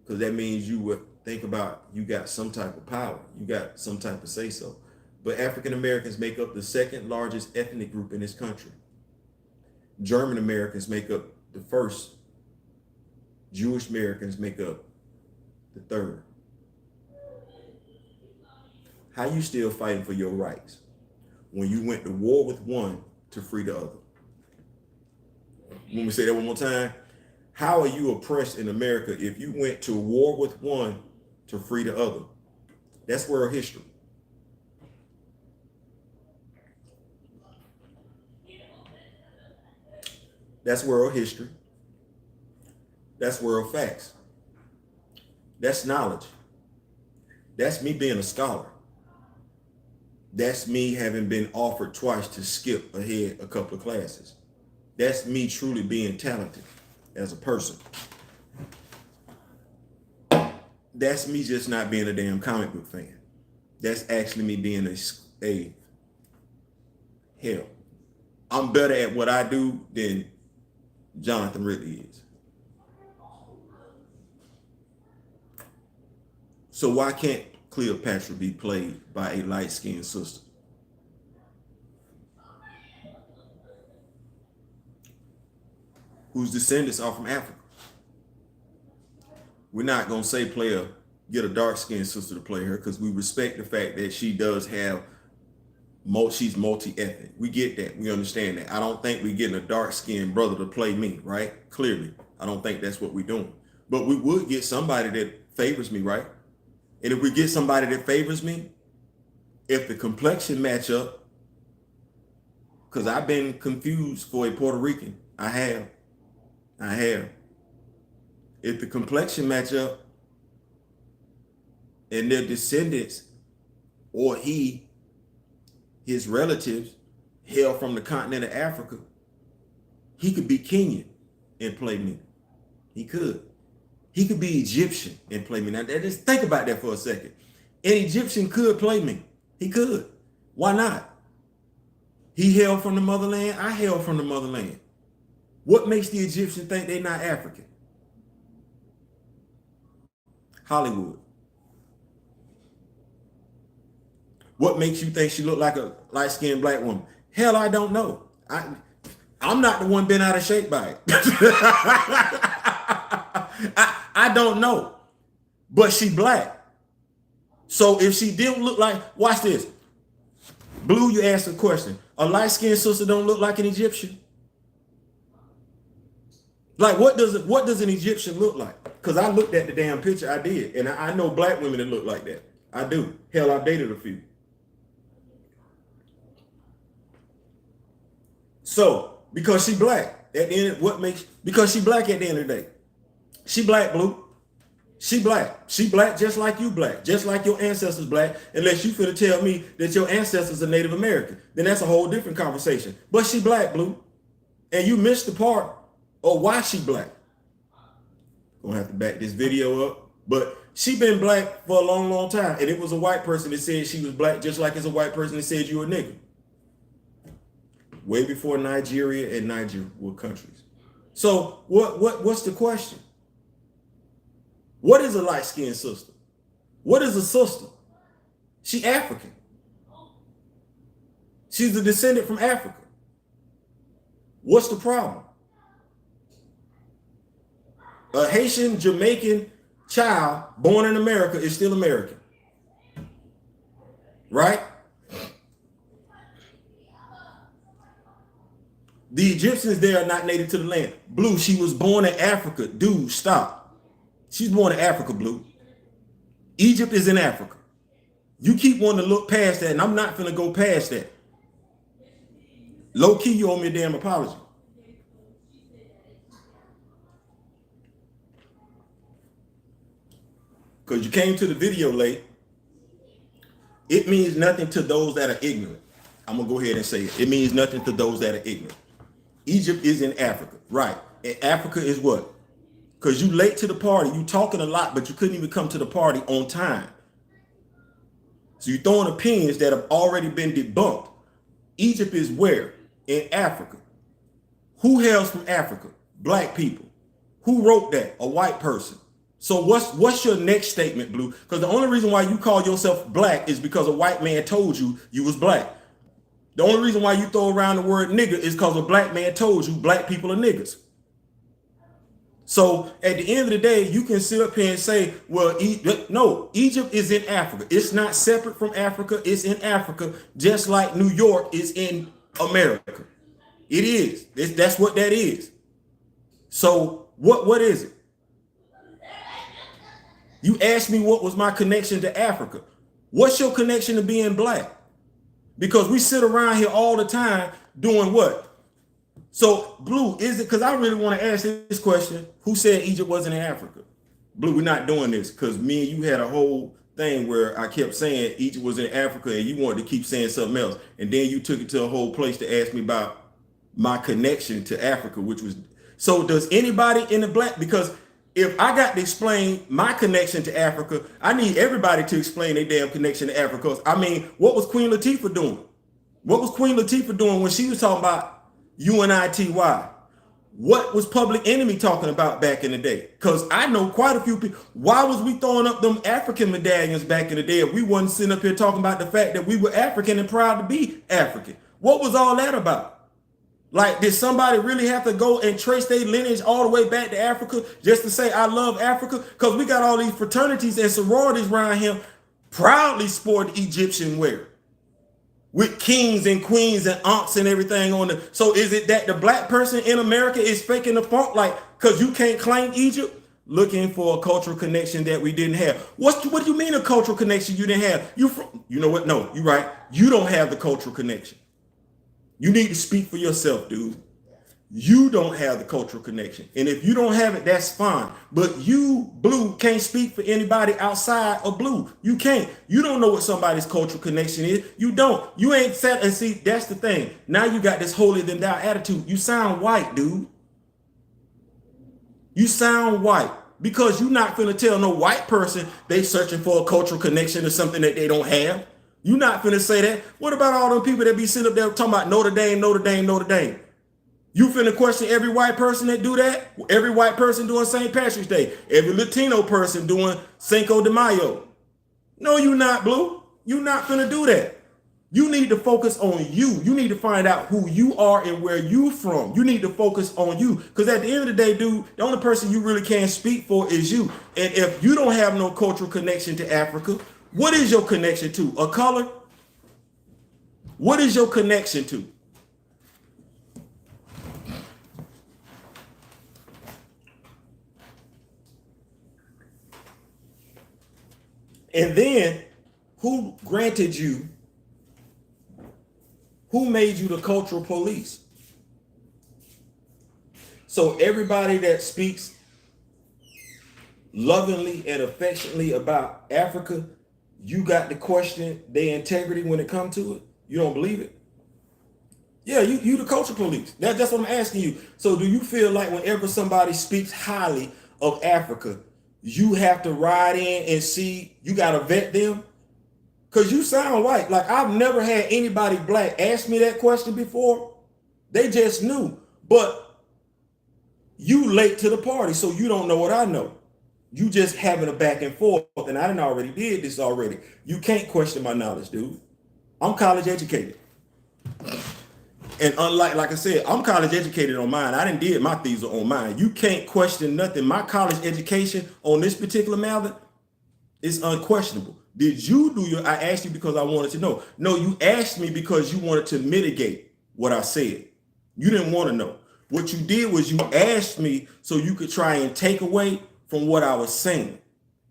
Because that means you would think about you got some type of power. You got some type of say-so. But African Americans make up the second largest ethnic group in this country. German Americans make up the first. Jewish Americans make up the third. How you still fighting for your rights when you went to war with one to free the other? Let me say that one more time. How are you oppressed in America if you went to war with one to free the other? That's world history. That's world history. That's world facts. That's knowledge. That's me being a scholar. That's me having been offered twice to skip ahead a couple of classes. That's me truly being talented as a person. That's me just not being a damn comic book fan. That's actually me being a hell. I'm better at what I do than Jonathan Ridley is. So why can't Cleopatra be played by a light-skinned sister? Whose descendants are from Africa? We're not going to say get a dark-skinned sister to play her, because we respect the fact that she does have, she's multi-ethnic. We get that. We understand that. I don't think we're getting a dark-skinned brother to play me, right? Clearly. I don't think that's what we're doing. But we would get somebody that favors me, right? And if we get somebody that favors me, if the complexion match up, because I've been confused for a Puerto Rican. I have. If the complexion match up and their descendants or his relatives hail from the continent of Africa, he could be Kenyan and play me. He could. He could be Egyptian and play me. Now, just think about that for a second. An Egyptian could play me. He could. Why not? He hailed from the motherland. I hail from the motherland. What makes the Egyptian think they're not African? Hollywood. What makes you think she looked like a light-skinned black woman? Hell, I don't know. I'm not the one been out of shape by it. I don't know. But she black. So if she didn't look like, watch this. Blue, you asked a question. A light-skinned sister don't look like an Egyptian? Like, what does an Egyptian look like? Because I looked at the damn picture, I did. And I know black women that look like that. I do. Hell, I've dated a few. So, because she black, at the end, because she black at the end of the day. She black, Blue. She black. She black just like you black. Just like your ancestors black. Unless you finna tell me that your ancestors are Native American. Then that's a whole different conversation. But she black, Blue. And you missed the part of why she black. Gonna have to back this video up. But she been black for a long, long time. And it was a white person that said she was black, just like it's a white person that said you a nigga. Way before Nigeria and Niger were countries. So what's the question? What is a light-skinned sister? What is a sister? She African. She's a descendant from Africa. What's the problem? A Haitian Jamaican child born in America is still American, right? The Egyptians there are not native to the land. Blue, she was born in Africa. Dude, stop. She's born in Africa, Blue. Egypt is in Africa. You keep wanting to look past that, and I'm not gonna go past that. Low key, you owe me a damn apology. Because you came to the video late. It means nothing to those that are ignorant. I'm gonna go ahead and say it. It means nothing to those that are ignorant. Egypt is in Africa, right? And Africa is what? Because you late to the party. You talking a lot, but you couldn't even come to the party on time. So you're throwing opinions that have already been debunked. Egypt is where? In Africa. Who hails from Africa? Black people. Who wrote that? A white person. So what's your next statement, Blue? Because the only reason why you call yourself black is because a white man told you you was black. The only reason why you throw around the word nigger is because a black man told you black people are niggers. So at the end of the day, you can sit up here and say, well, no, Egypt is in Africa. It's not separate from Africa. It's in Africa, just like New York is in America. It is. That's what that is. So what is it? You asked me what was my connection to Africa. What's your connection to being black? Because we sit around here all the time doing what? So, Blue, is it, because I really want to ask this question, who said Egypt wasn't in Africa? Blue, we're not doing this because me and you had a whole thing where I kept saying Egypt was in Africa and you wanted to keep saying something else. And then you took it to a whole place to ask me about my connection to Africa, which was, so does anybody in the black, because if I got to explain my connection to Africa, I need everybody to explain their damn connection to Africa. I mean, what was Queen Latifah doing? What was Queen Latifah doing when she was talking about UNITY? What was Public Enemy talking about back in the day? Because I know quite a few people. Why was we throwing up them African medallions back in the day if we wasn't sitting up here talking about the fact that we were African and proud to be African? What was all that about? Like, did somebody really have to go and trace their lineage all the way back to Africa just to say, I love Africa? Because we got all these fraternities and sororities around here proudly sport Egyptian wear with kings and queens and aunts and everything on it. So is it that the black person in America is faking the funk? Like, because you can't claim Egypt? Looking for a cultural connection that we didn't have. What do you mean a cultural connection you didn't have? You know what? No, you're right. You don't have the cultural connection. You need to speak for yourself, dude. You don't have the cultural connection. And if you don't have it, that's fine. But you, Blue, can't speak for anybody outside of Blue. You can't. You don't know what somebody's cultural connection is. You don't. You ain't set. And see, that's the thing. Now you got this holier than thou attitude. You sound white, dude. You sound white. Because you're not going to tell no white person they searching for a cultural connection or something that they don't have. You're not finna say that. What about all them people that be sitting up there talking about Notre Dame, Notre Dame, Notre Dame? You finna question every white person that do that? Every white person doing St. Patrick's Day? Every Latino person doing Cinco de Mayo? No, you not, Blue. You not finna do that. You need to focus on you. You need to find out who you are and where you from. You need to focus on you. Because at the end of the day, dude, the only person you really can speak for is you. And if you don't have no cultural connection to Africa, what is your connection to? A color? What is your connection to? And then, who granted you, who made you the cultural police? So everybody that speaks lovingly and affectionately about Africa, you got to question their integrity when it comes to it? You don't believe it? Yeah, you the culture police. That's what I'm asking you. So do you feel like whenever somebody speaks highly of Africa, you have to ride in and see, you got to vet them? Because you sound white. Like, I've never had anybody black ask me that question before. They just knew. But you late to the party, so you don't know what I know. You just having a back and forth, and I done already did this already. You can't question my knowledge, dude. I'm college educated. And unlike, like I said, I'm college educated on mine. I didn't did my thesis on mine. You can't question nothing. My college education on this particular matter is unquestionable. Did you do your? I asked you because I wanted to know. No, you asked me because you wanted to mitigate what I said. You didn't want to know. What you did was you asked me so you could try and take away from what I was saying.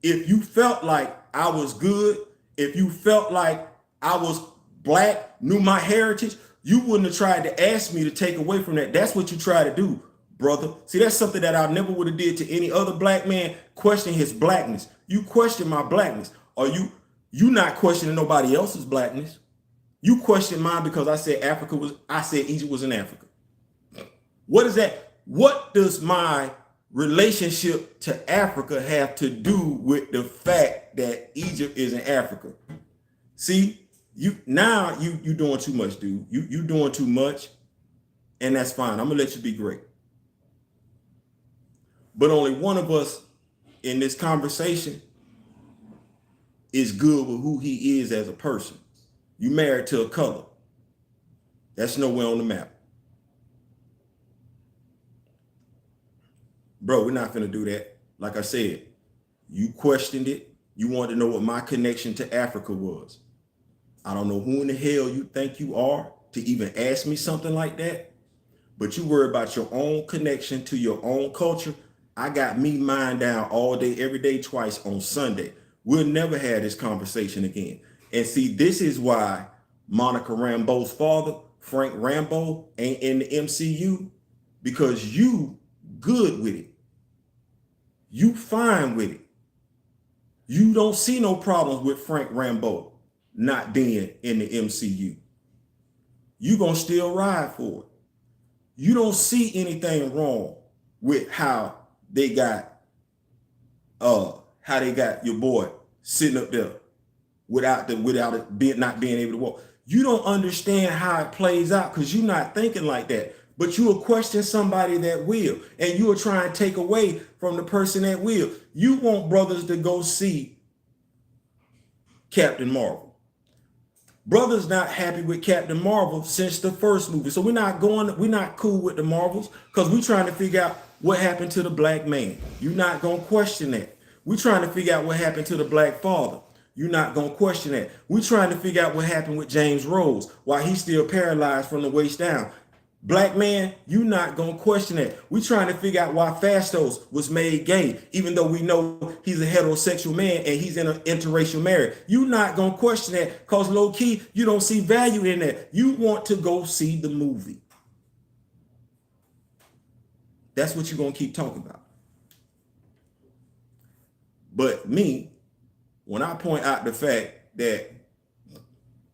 If you felt like I was good, if you felt like I was black, knew my heritage, you wouldn't have tried to ask me to take away from that. That's what you try to do, brother. See, that's something that I never would have did to any other black man, question his blackness. You question my blackness. Are you not questioning nobody else's blackness? You question mine because I said Egypt was in Africa. What is that? What does my relationship to Africa have to do with the fact that Egypt is in Africa? See, you doing too much, dude. You doing too much, and that's fine. I'm gonna let you be great. But only one of us in this conversation is good with who he is as a person. You married to a color. That's nowhere on the map. Bro, we're not gonna do that. Like I said, you questioned it. You wanted to know what my connection to Africa was. I don't know who in the hell you think you are to even ask me something like that, but you worry about your own connection to your own culture. I got me mine down all day, every day, twice on Sunday. We'll never have this conversation again. And see, this is why Monica Rambeau's father, Frank Rambeau, ain't in the MCU, because you good with it. You fine with it. You don't see no problems with Frank Rambeau not being in the MCU. You gonna still ride for it. You don't see anything wrong with how they got your boy sitting up there without it being not being able to walk. You don't understand how it plays out because you're not thinking like that. But you will question somebody that will, and you will try and take away from the person that will. You want brothers to go see Captain Marvel. Brothers not happy with Captain Marvel since the first movie. So we're not cool with the Marvels because we're trying to figure out what happened to the black man. You're not going to question that. We're trying to figure out what happened to the black father. You're not going to question that. We're trying to figure out what happened with James Rose, why he's still paralyzed from the waist down. Black man, you're not going to question that. We're trying to figure out why Fastos was made gay, even though we know he's a heterosexual man and he's in an interracial marriage. You're not going to question that because low key, you don't see value in that. You want to go see the movie. That's what you're going to keep talking about. But me, when I point out the fact that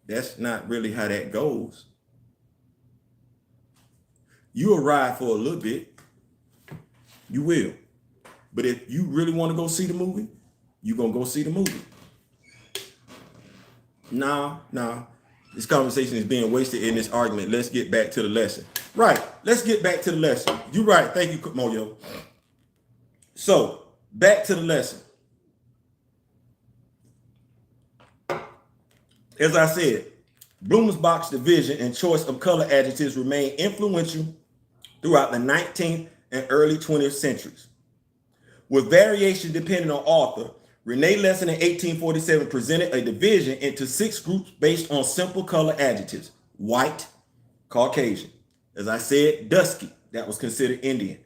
that's not really how that goes, you'll ride for a little bit. You will. But if you really want to go see the movie, you're going to go see the movie. Nah. This conversation is being wasted in this argument. Let's get back to the lesson. Right. Let's get back to the lesson. You're right. Thank you, Moyo. So, back to the lesson. As I said, Blumenbach's division and choice of color adjectives remain influential throughout the 19th and early 20th centuries. With variation depending on author, Rene Lesson in 1847 presented a division into 6 groups based on simple color adjectives: white, Caucasian. As I said, dusky, that was considered Indian.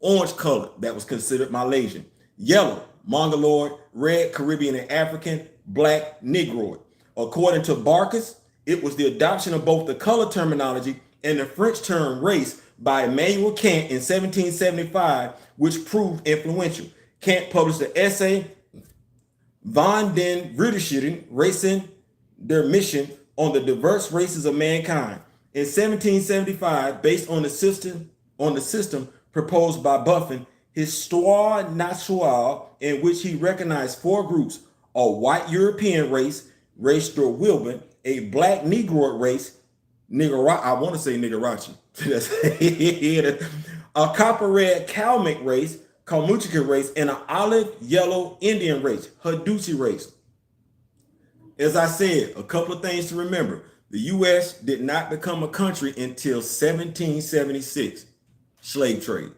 Orange color, that was considered Malaysian. Yellow, Mongoloid. Red, Caribbean and African. Black, Negroid. According to Barkas, it was the adoption of both the color terminology and the French term race by Immanuel Kant in 1775, which proved influential. Kant published the essay Von den Riederschieden Racen der Mission on the diverse races of mankind in 1775, based on the system proposed by Buffon, Histoire Naturelle, in which he recognized 4 groups: a white European race, race der Wilben, a black Negroid race, Nigarachi, a copper red Kalmyk race, Kalmuchka race, and an olive yellow Indian race, Hadusi race. As I said, a couple of things to remember. The U.S. did not become a country until 1776, slave trade.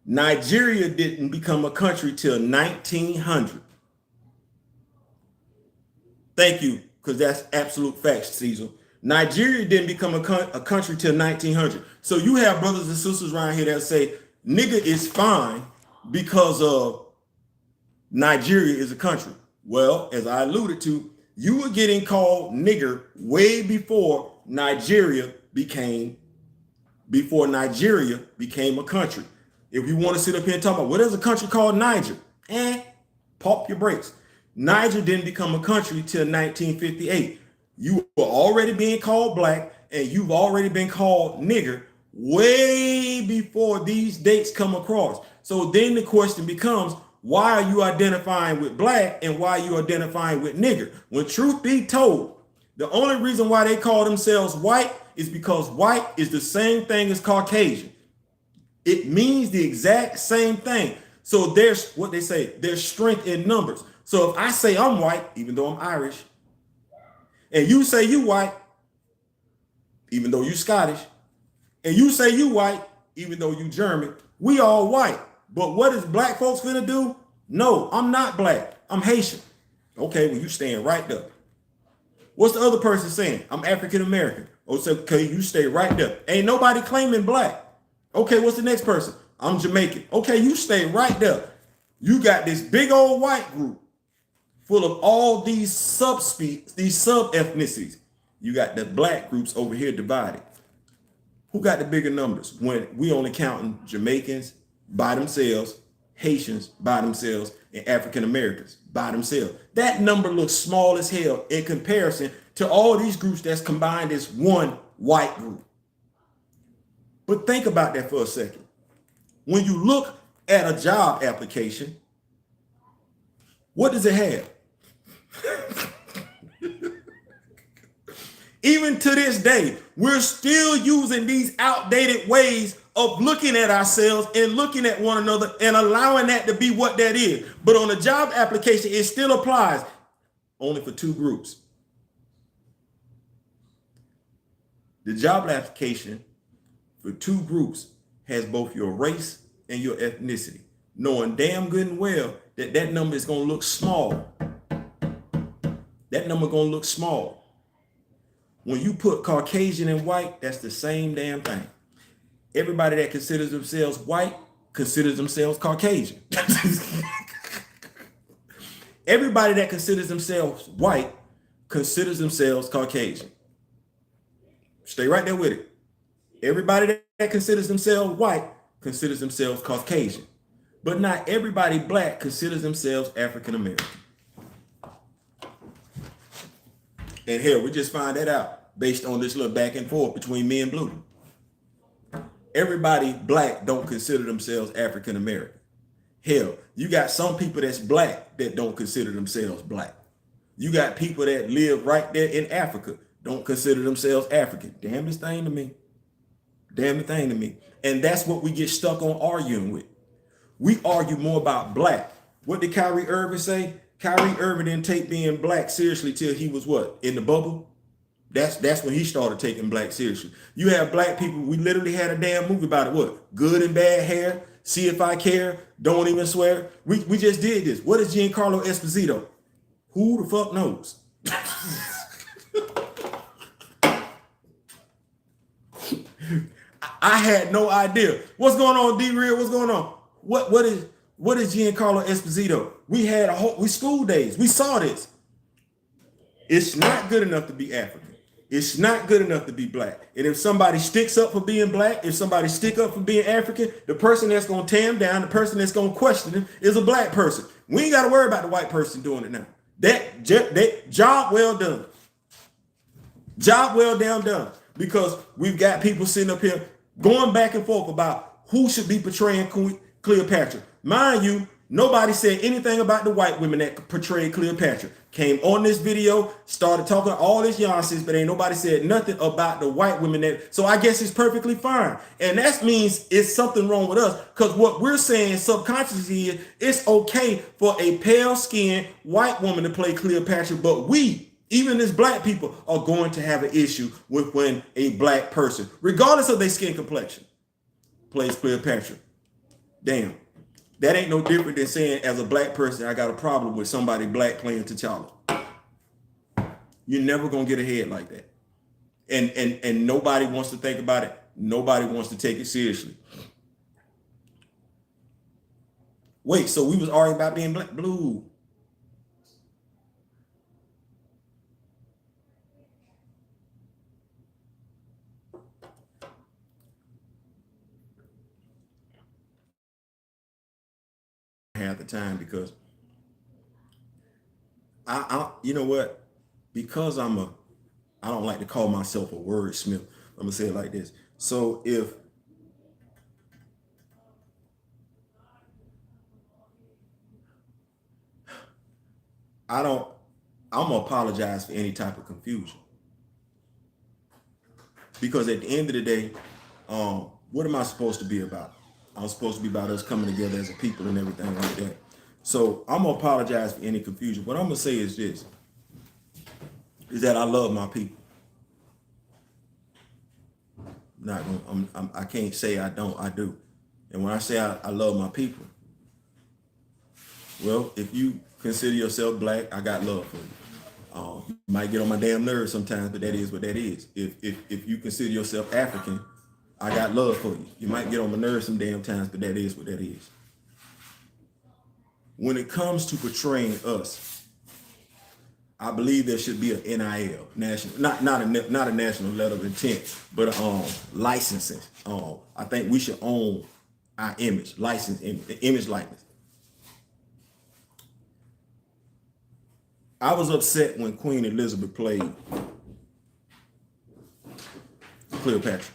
Nigeria didn't become a country till 1900. Thank you, because that's absolute facts, Caesar. Nigeria didn't become a country till 1900. So you have brothers and sisters around here that say nigga is fine because of Nigeria is a country. Well, as I alluded to, you were getting called nigger way before Nigeria became a country. If you want to sit up here and talk about what is a country called Niger, pump your brakes. Niger didn't become a country till 1958. You were already being called black and you've already been called nigger way before these dates come across. So then the question becomes, why are you identifying with black and why are you identifying with nigger? When truth be told, the only reason why they call themselves white is because white is the same thing as Caucasian. It means the exact same thing. So there's what they say, there's strength in numbers. So if I say I'm white, even though I'm Irish, and you say you white, even though you Scottish, and you say you white, even though you German, we all white. But what is black folks gonna do? No, I'm not black. I'm Haitian. Okay, well, you staying right there. What's the other person saying? I'm African American. Oh, so okay, you stay right there. Ain't nobody claiming black. Okay, what's the next person? I'm Jamaican. Okay, you stay right there. You got this big old white group full of all these sub-ethnicities. You got the black groups over here divided. Who got the bigger numbers when we only counting Jamaicans by themselves, Haitians by themselves, and African Americans by themselves? That number looks small as hell in comparison to all these groups that's combined as one white group. But think about that for a second. When you look at a job application, what does it have? Even to this day, we're still using these outdated ways of looking at ourselves and looking at one another and allowing that to be what that is. But on a job application, it still applies only for two groups. The job application for two groups has both your race and your ethnicity, knowing damn good and well that that number is going to look small. That number going to look small. When you put Caucasian and white, that's the same damn thing. Everybody that considers themselves white considers themselves Caucasian. Everybody that considers themselves white considers themselves Caucasian. Stay right there with it. Everybody that considers themselves white considers themselves Caucasian. But not everybody black considers themselves African American. And hell, we just find that out based on this little back and forth between me and Blue. Everybody black don't consider themselves African American. Hell, you got some people that's black that don't consider themselves black. You got people that live right there in Africa, don't consider themselves African. Damn this thing to me. Damn the thing to me. And that's what we get stuck on arguing with. We argue more about black. What did Kyrie Irving say? Kyrie Irving didn't take being black seriously till he was what? In the bubble? That's when he started taking black seriously. You have black people, we literally had a damn movie about it. What? Good and Bad Hair, See If I Care, Don't Even Swear. We just did this. What is Giancarlo Esposito? Who the fuck knows? I had no idea. What's going on, D-Real? What's going on? What is Giancarlo Esposito? We had we school days. We saw this. It's not good enough to be African. It's not good enough to be black. And if somebody sticks up for being black, if somebody stick up for being African, the person that's going to tear him down, the person that's going to question him is a black person. We ain't got to worry about the white person doing it now. That job well done. Job well done. Because we've got people sitting up here going back and forth about who should be portraying Cleopatra. Mind you, nobody said anything about the white women that portrayed Cleopatra. Came on this video, started talking all this nonsense, but ain't nobody said nothing about the white women that. So I guess it's perfectly fine. And that means it's something wrong with us, because what we're saying subconsciously is it's okay for a pale-skinned white woman to play Cleopatra, but we, Even as black people are going to have an issue with when a black person, regardless of their skin complexion, plays Cleopatra. Damn. That ain't no different than saying, as a black person, I got a problem with somebody black playing T'Challa. You're never gonna get ahead like that. And nobody wants to think about it. Nobody wants to take it seriously. Wait, so we was arguing about being black? Blue. Half the time because you know what? Because I don't like to call myself a wordsmith. I'm gonna say it like this. So if I don't, I'm gonna apologize for any type of confusion. Because at the end of the day, what am I supposed to be about? I'm supposed to be about us coming together as a people and everything like that. So I'm gonna apologize for any confusion. What I'm gonna say is this: is that I love my people. Not gonna, I can't say I don't. I do. And when I say I love my people, well, if you consider yourself black, I got love for you. You might get on my damn nerves sometimes, but that is what that is. If you consider yourself African, I got love for you. You might get on my nerves some damn times, but that is what that is. When it comes to portraying us, I believe there should be an NIL, national, not a national letter of intent, but licensing. I think we should own our image, license image likeness. I was upset when Queen Elizabeth played Cleopatra.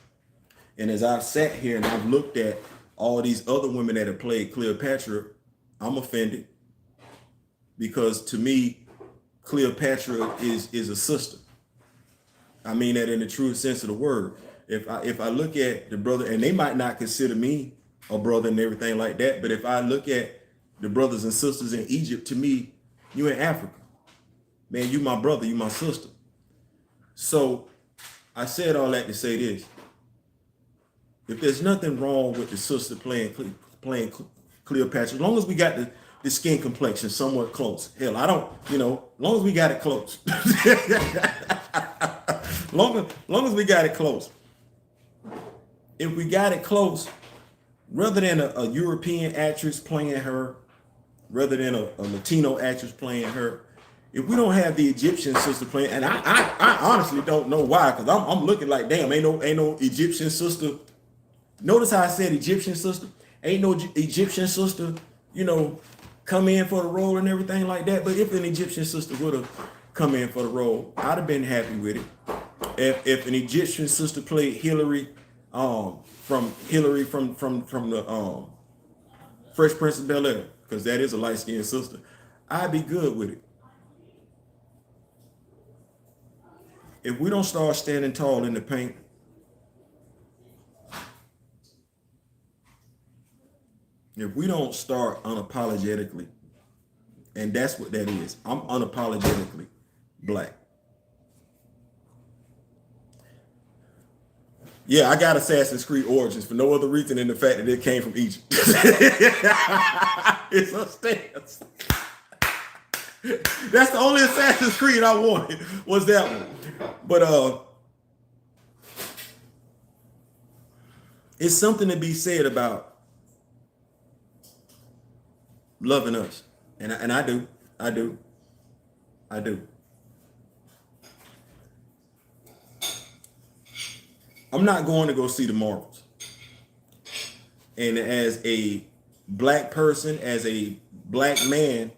And as I've sat here and I've looked at all these other women that have played Cleopatra, I'm offended because to me, Cleopatra is a sister. I mean that in the true sense of the word. If I look at the brother, and they might not consider me a brother and everything like that, but if I look at the brothers and sisters in Egypt, to me, you in Africa. Man, you my brother, you my sister. So I said all that to say this. If there's nothing wrong with the sister playing Cleopatra, as long as we got the skin complexion somewhat close. Hell, I don't, as long as we got it close. long as we got it close. If we got it close, rather than a European actress playing her, rather than a Latino actress playing her, if we don't have the Egyptian sister playing, and I honestly don't know why, because I'm looking like, damn, ain't no Egyptian sister. Notice how I said Egyptian sister. Ain't no Egyptian sister, come in for the role and everything like that. But if an Egyptian sister would have come in for the role, I'd have been happy with it. If an Egyptian sister played Hillary, from the Fresh Prince of Bel-Air, because that is a light-skinned sister, I'd be good with it. If we don't start standing tall in the paint, if we don't start unapologetically, and that's what that is, I'm unapologetically black. Yeah, I got Assassin's Creed Origins for no other reason than the fact that it came from Egypt. It's a stance. That's the only Assassin's Creed I wanted, was that one. But it's something to be said about loving us. And I do. I'm not going to go see the Marvels. And as a black person, as a black man,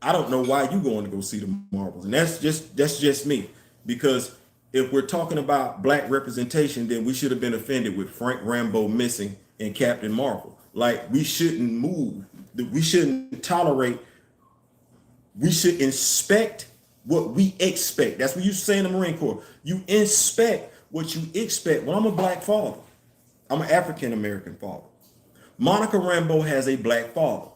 I don't know why you going to go see the Marvels. And that's just me. Because if we're talking about black representation, then we should have been offended with Frank Rambo missing in Captain Marvel. Like, we shouldn't move. We shouldn't tolerate. We should inspect what we expect. That's what you say in the Marine Corps. You inspect what you expect. Well, I'm a black father. I'm an African American father. Monica Rambeau has a black father.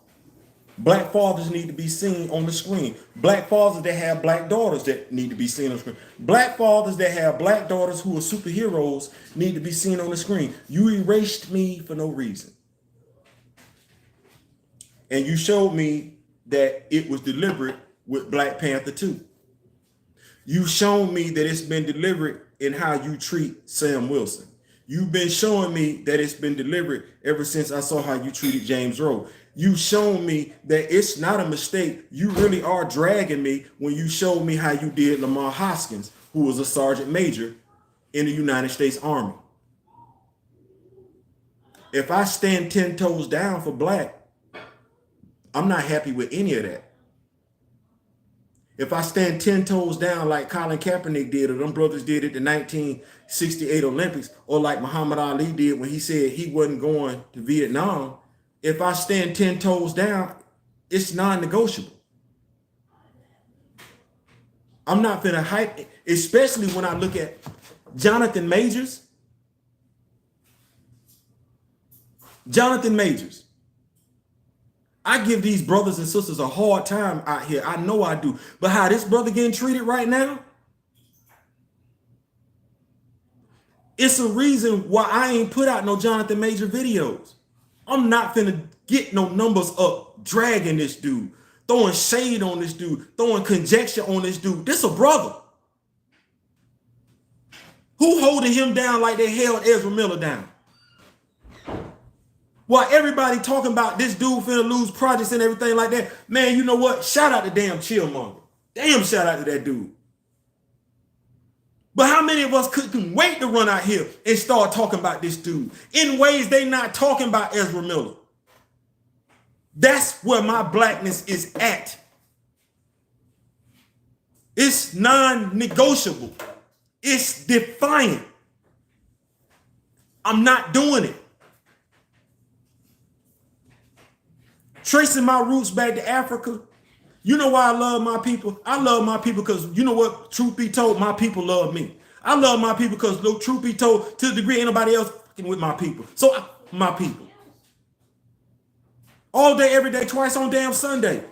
Black fathers need to be seen on the screen. Black fathers that have black daughters that need to be seen on the screen. Black fathers that have black daughters who are superheroes need to be seen on the screen. You erased me for no reason. And you showed me that it was deliberate with Black Panther 2. You've shown me that it's been deliberate in how you treat Sam Wilson. You've been showing me that it's been deliberate ever since I saw how you treated James Rowe. You've shown me that it's not a mistake. You really are dragging me when you showed me how you did Lamar Hoskins, who was a sergeant major in the United States Army. If I stand 10 toes down for black, I'm not happy with any of that. If I stand 10 toes down like Colin Kaepernick did, or them brothers did at the 1968 Olympics, or like Muhammad Ali did when he said he wasn't going to Vietnam, if I stand 10 toes down, it's non-negotiable. I'm not finna hype, especially when I look at Jonathan Majors. Jonathan Majors. I give these brothers and sisters a hard time out here. I know I do. But how this brother getting treated right now, it's a reason why I ain't put out no Jonathan Major videos. I'm not finna get no numbers up dragging this dude, throwing shade on this dude, throwing conjecture on this dude. This a brother. Who holding him down like they held Ezra Miller down? While everybody talking about this dude finna lose projects and everything like that, man, you know what? Shout out to damn Chillmonger. Damn shout out to that dude. But how many of us couldn't wait to run out here and start talking about this dude in ways they not talking about Ezra Miller? That's where my blackness is at. It's non-negotiable. It's defiant. I'm not doing it. Tracing my roots back to Africa. You know why I love my people? I love my people because, you know what, truth be told, my people love me. I love my people because, truth be told, to the degree ain't nobody else fucking with my people. So, my people. All day, every day, twice on damn Sunday.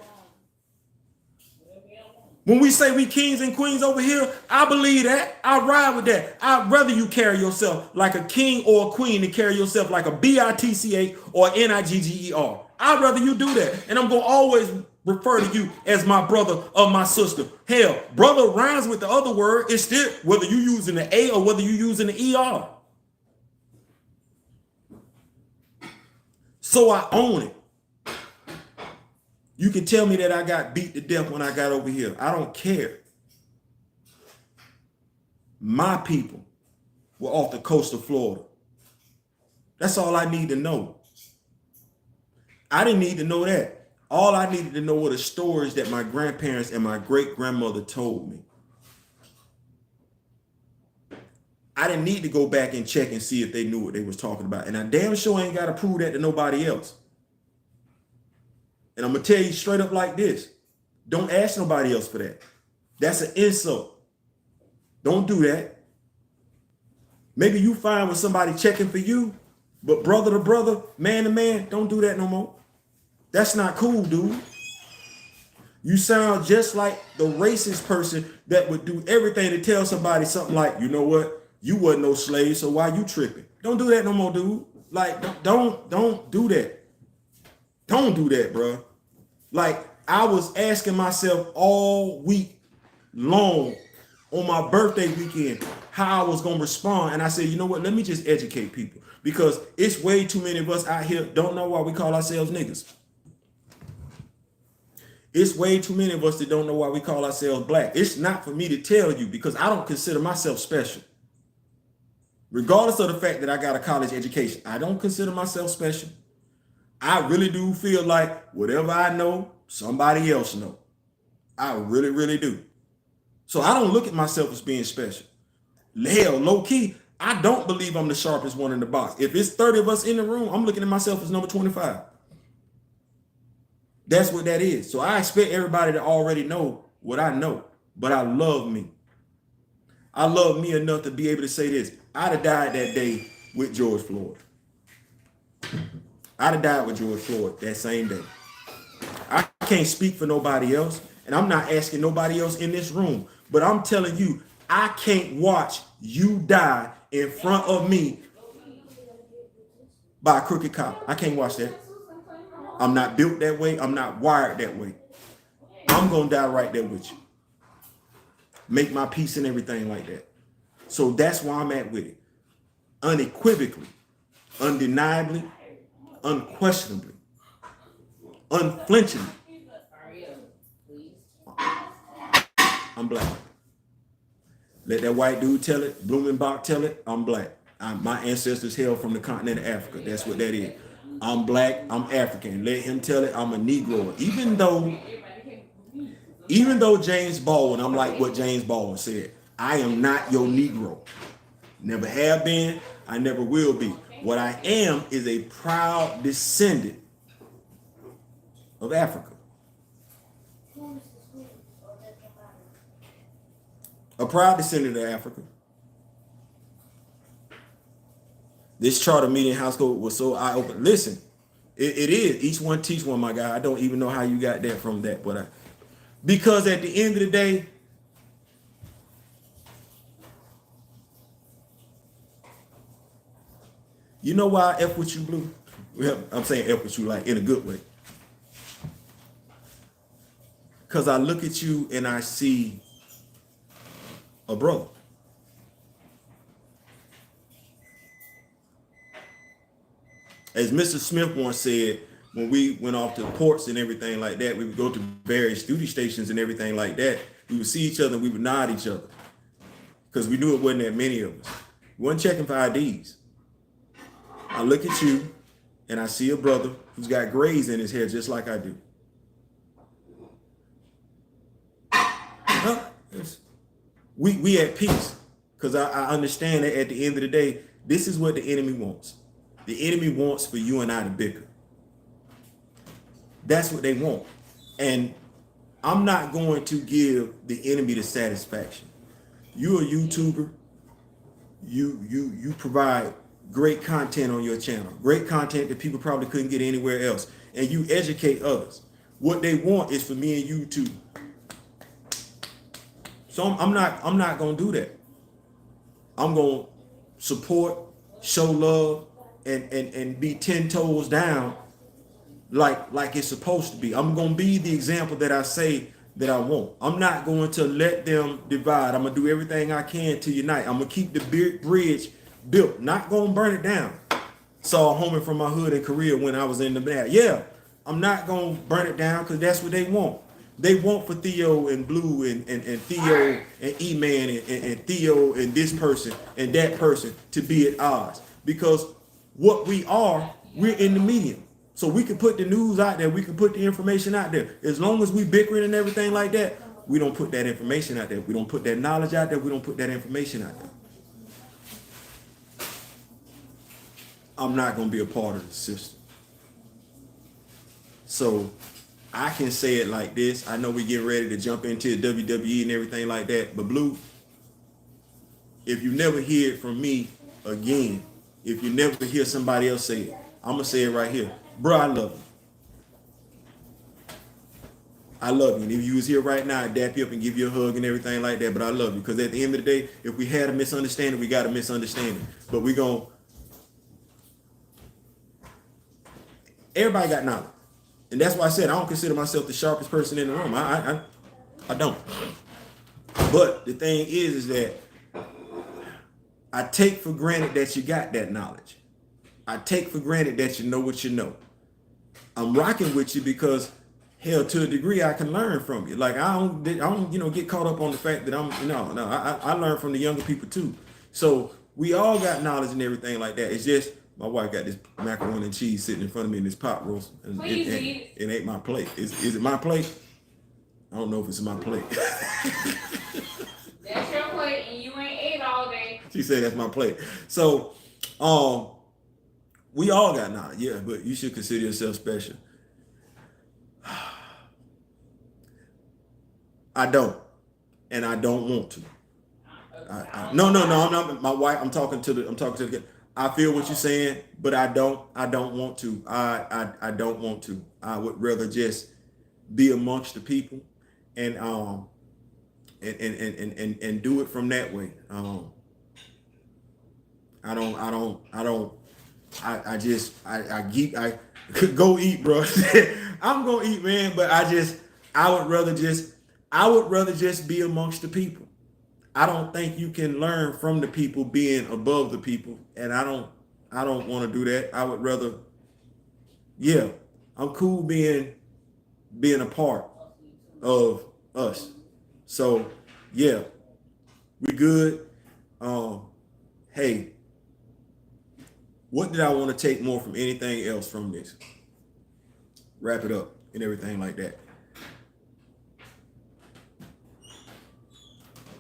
When we say we kings and queens over here, I believe that. I ride with that. I'd rather you carry yourself like a king or a queen than carry yourself like a B-I-T-C-H or N-I-G-G-E-R. I'd rather you do that. And I'm going to always refer to you as my brother or my sister. Hell, brother rhymes with the other word. It's still, whether you using the A or whether you using the ER. So I own it. You can tell me that I got beat to death when I got over here. I don't care. My people were off the coast of Florida. That's all I need to know. I didn't need to know that. All I needed to know were the stories that my grandparents and my great-grandmother told me. I didn't need to go back and check and see if they knew what they was talking about. And I damn sure ain't got to prove that to nobody else. And I'm going to tell you straight up like this. Don't ask nobody else for that. That's an insult. Don't do that. Maybe you find with somebody checking for you, but brother to brother, man to man, don't do that no more. That's not cool, dude. You sound just like the racist person that would do everything to tell somebody something like, you know what? You wasn't no slave, so why you tripping? Don't do that no more, dude. Like, don't do that. Don't do that, bro. Like, I was asking myself all week long on my birthday weekend how I was going to respond. And I said, you know what? Let me just educate people, because it's way too many of us out here don't know why we call ourselves niggas. It's way too many of us that don't know why we call ourselves black. It's not for me to tell you, because I don't consider myself special. Regardless of the fact that I got a college education, I don't consider myself special. I really do feel like whatever I know, somebody else know. I really, really do. So I don't look at myself as being special. Hell, low key, I don't believe I'm the sharpest one in the box. If it's 30 of us in the room, I'm looking at myself as number 25. That's what that is. So I expect everybody to already know what I know, but I love me. I love me enough to be able to say this. I'd have died that day with George Floyd. I'd have died with George Floyd that same day. I can't speak for nobody else, and I'm not asking nobody else in this room, but I'm telling you, I can't watch you die in front of me by a crooked cop. I can't watch that. I'm not built that way. I'm not wired that way. I'm gonna die right there with you. Make my peace and everything like that. So that's where I'm at with it. Unequivocally, undeniably, unquestionably, unflinchingly, I'm black. Let that white dude tell it, Blumenbach tell it, I'm black. My ancestors hail from the continent of Africa. That's what that is. I'm black, I'm African. Let him tell it, I'm a Negro. Even though James Baldwin, I'm like what James Baldwin said, I am not your Negro. Never have been, I never will be. What I am is a proud descendant of Africa. A proud descendant of Africa. This charter meeting house code was so eye-opening. Listen, it is. Each one teach one, my guy. I don't even know how you got that from that, but because at the end of the day, you know why I F with you, Blue? Well, I'm saying F with you like in a good way. Because I look at you and I see a brother. As Mr. Smith once said, when we went off to the ports and everything like that, we would go to various duty stations and everything like that. We would see each other and we would nod each other because we knew it wasn't that many of us. We weren't checking for IDs. I look at you and I see a brother who's got grays in his hair just like I do. We at peace because I understand that at the end of the day, this is what the enemy wants. The enemy wants for you and I to bicker. That's what they want. And I'm not going to give the enemy the satisfaction. You're a YouTuber. You provide great content on your channel. Great content that people probably couldn't get anywhere else. And you educate others. What they want is for me and you to. So I'm not gonna do that. I'm gonna support, show love, and be 10 toes down like it's supposed to be. I'm gonna be the example that I say that I want. I'm not going to let them divide. I'm gonna do everything I can to unite. I'm gonna keep the bridge built, not gonna burn it down. Saw a homie from my hood in Korea when I was in the bad. Yeah, I'm not gonna burn it down because that's what they want. They want for Theo and Blue and Theo and E-Man and Theo and this person and that person to be at odds. Because what we are, we're in the medium. So we can put the news out there, we can put the information out there. As long as we bickering and everything like that, we don't put that information out there. We don't put that knowledge out there. We don't put that information out there. I'm not going to be a part of the system. So I can say it like this. I know we get ready to jump into WWE and everything like that. But Blue, if you never hear it from me again, if you never hear somebody else say it, I'm going to say it right here. Bro, I love you. I love you. And if you was here right now, I'd dap you up and give you a hug and everything like that. But I love you. Because at the end of the day, if we had a misunderstanding, we got a misunderstanding. But we're going to... Everybody got knowledge. And that's why I said I don't consider myself the sharpest person in the room. I don't. But the thing is that I take for granted that you got that knowledge. I take for granted that you know what you know. I'm rocking with you because, hell, to a degree, I can learn from you. Like I don't, get caught up on the fact that I learn from the younger people too. So we all got knowledge and everything like that. It's just my wife got this macaroni and cheese sitting in front of me in this pot roast, and it ain't my plate. Is it my plate? I don't know if it's my plate.
That's your plate, and you ain't ate all day.
She said that's my plate. So, we all got knowledge, yeah, but you should consider yourself special. I don't, and I don't want to. No, I'm not. My wife. I'm talking to the. I feel what you're saying, but I don't want to. I don't want to. I would rather just be amongst the people, and and do it from that way. I could go eat, bro. I'm gonna eat, man. But I would rather just be amongst the people. I don't think you can learn from the people being above the people, and I don't want to do that. I would rather, yeah, I'm cool being a part of us. So yeah, we good. Hey, what did I want to take more from anything else from this? Wrap it up and everything like that.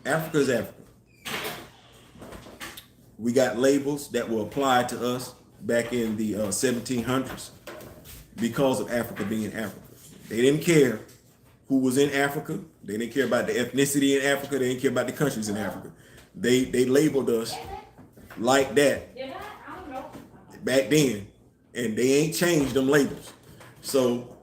Africa is Africa. We got labels that were applied to us back in the 1700s because of Africa being Africa. They didn't care who was in Africa. They didn't care about the ethnicity in Africa. They didn't care about the countries in Africa. They labeled us like that back then, and they ain't changed them labels. So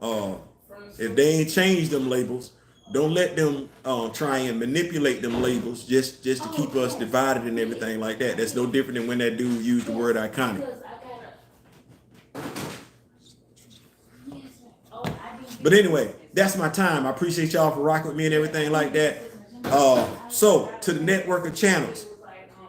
if they ain't changed them labels, don't let them try and manipulate them labels just to keep us divided and everything like that. That's no different than when that dude used the word iconic. But anyway, that's my time. I appreciate y'all for rocking with me and everything like that. So to the network of channels,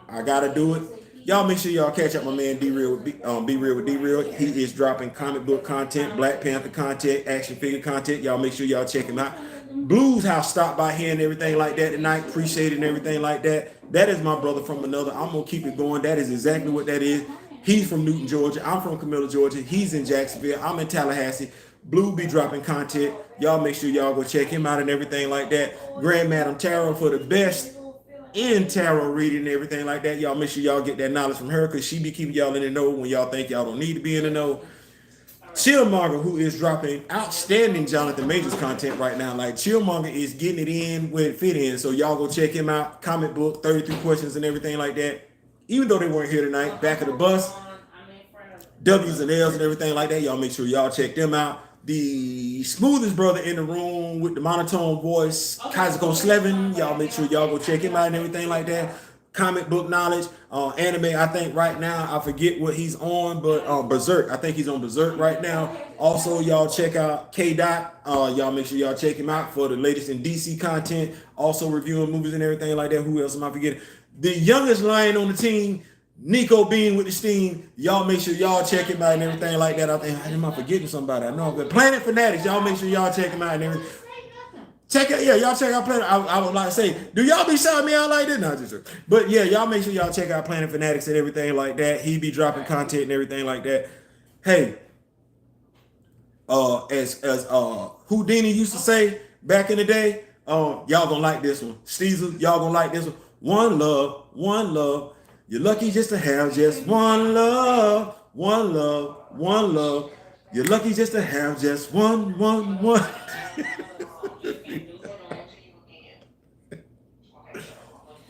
I gotta do it. Y'all make sure y'all catch up my man D Real with Be Real with D Real. He is dropping comic book content, Black Panther content, action figure content. Y'all make sure y'all check him out. Blues House stopped by here and everything like that tonight. Appreciate it and everything like that. That is my brother from another. I'm gonna keep it going. That is exactly what that is. He's from Newton, Georgia. I'm from Camilla, Georgia. He's in Jacksonville. I'm in Tallahassee. Blue be dropping content. Y'all make sure y'all go check him out and everything like that. Grand Madam Tarot for the best in tarot reading and everything like that. Y'all make sure y'all get that knowledge from her, because she be keeping y'all in the know when y'all think y'all don't need to be in the know. Chillmonger, who is dropping outstanding Jonathan Majors content right now. Like, Chillmonger is getting it in where it fit in. So y'all go check him out. Comic book, 33 questions and everything like that. Even though they weren't here tonight, back of the bus, W's and L's and everything like that. Y'all make sure y'all check them out. The smoothest brother in the room with the monotone voice, Kazuko Slevin. Y'all make sure y'all go check him out and everything like that. Comic book knowledge, anime. I think right now, I forget what he's on, but Berserk. I think he's on Berserk right now. Also, y'all check out K Dot. Y'all make sure y'all check him out for the latest in DC content. Also reviewing movies and everything like that. Who else am I forgetting? The youngest lion on the team, Nico Bean with the steam. Y'all make sure y'all check him out and everything like that. I think, am I forgetting somebody? I know, but Planet Fanatics. Y'all make sure y'all check him out and everything. Check it, yeah, y'all check out Planet. I would like to say, do y'all be shouting me out like this? No, just but yeah, y'all make sure y'all check out Planet Fanatics and everything like that. He be dropping content and everything like that. Hey, as Houdini used to say back in the day, y'all gonna like this one. Steezer, y'all gonna like this one. One love, one love. You're lucky just to have just one love, one love, one love. You're lucky just to have just one.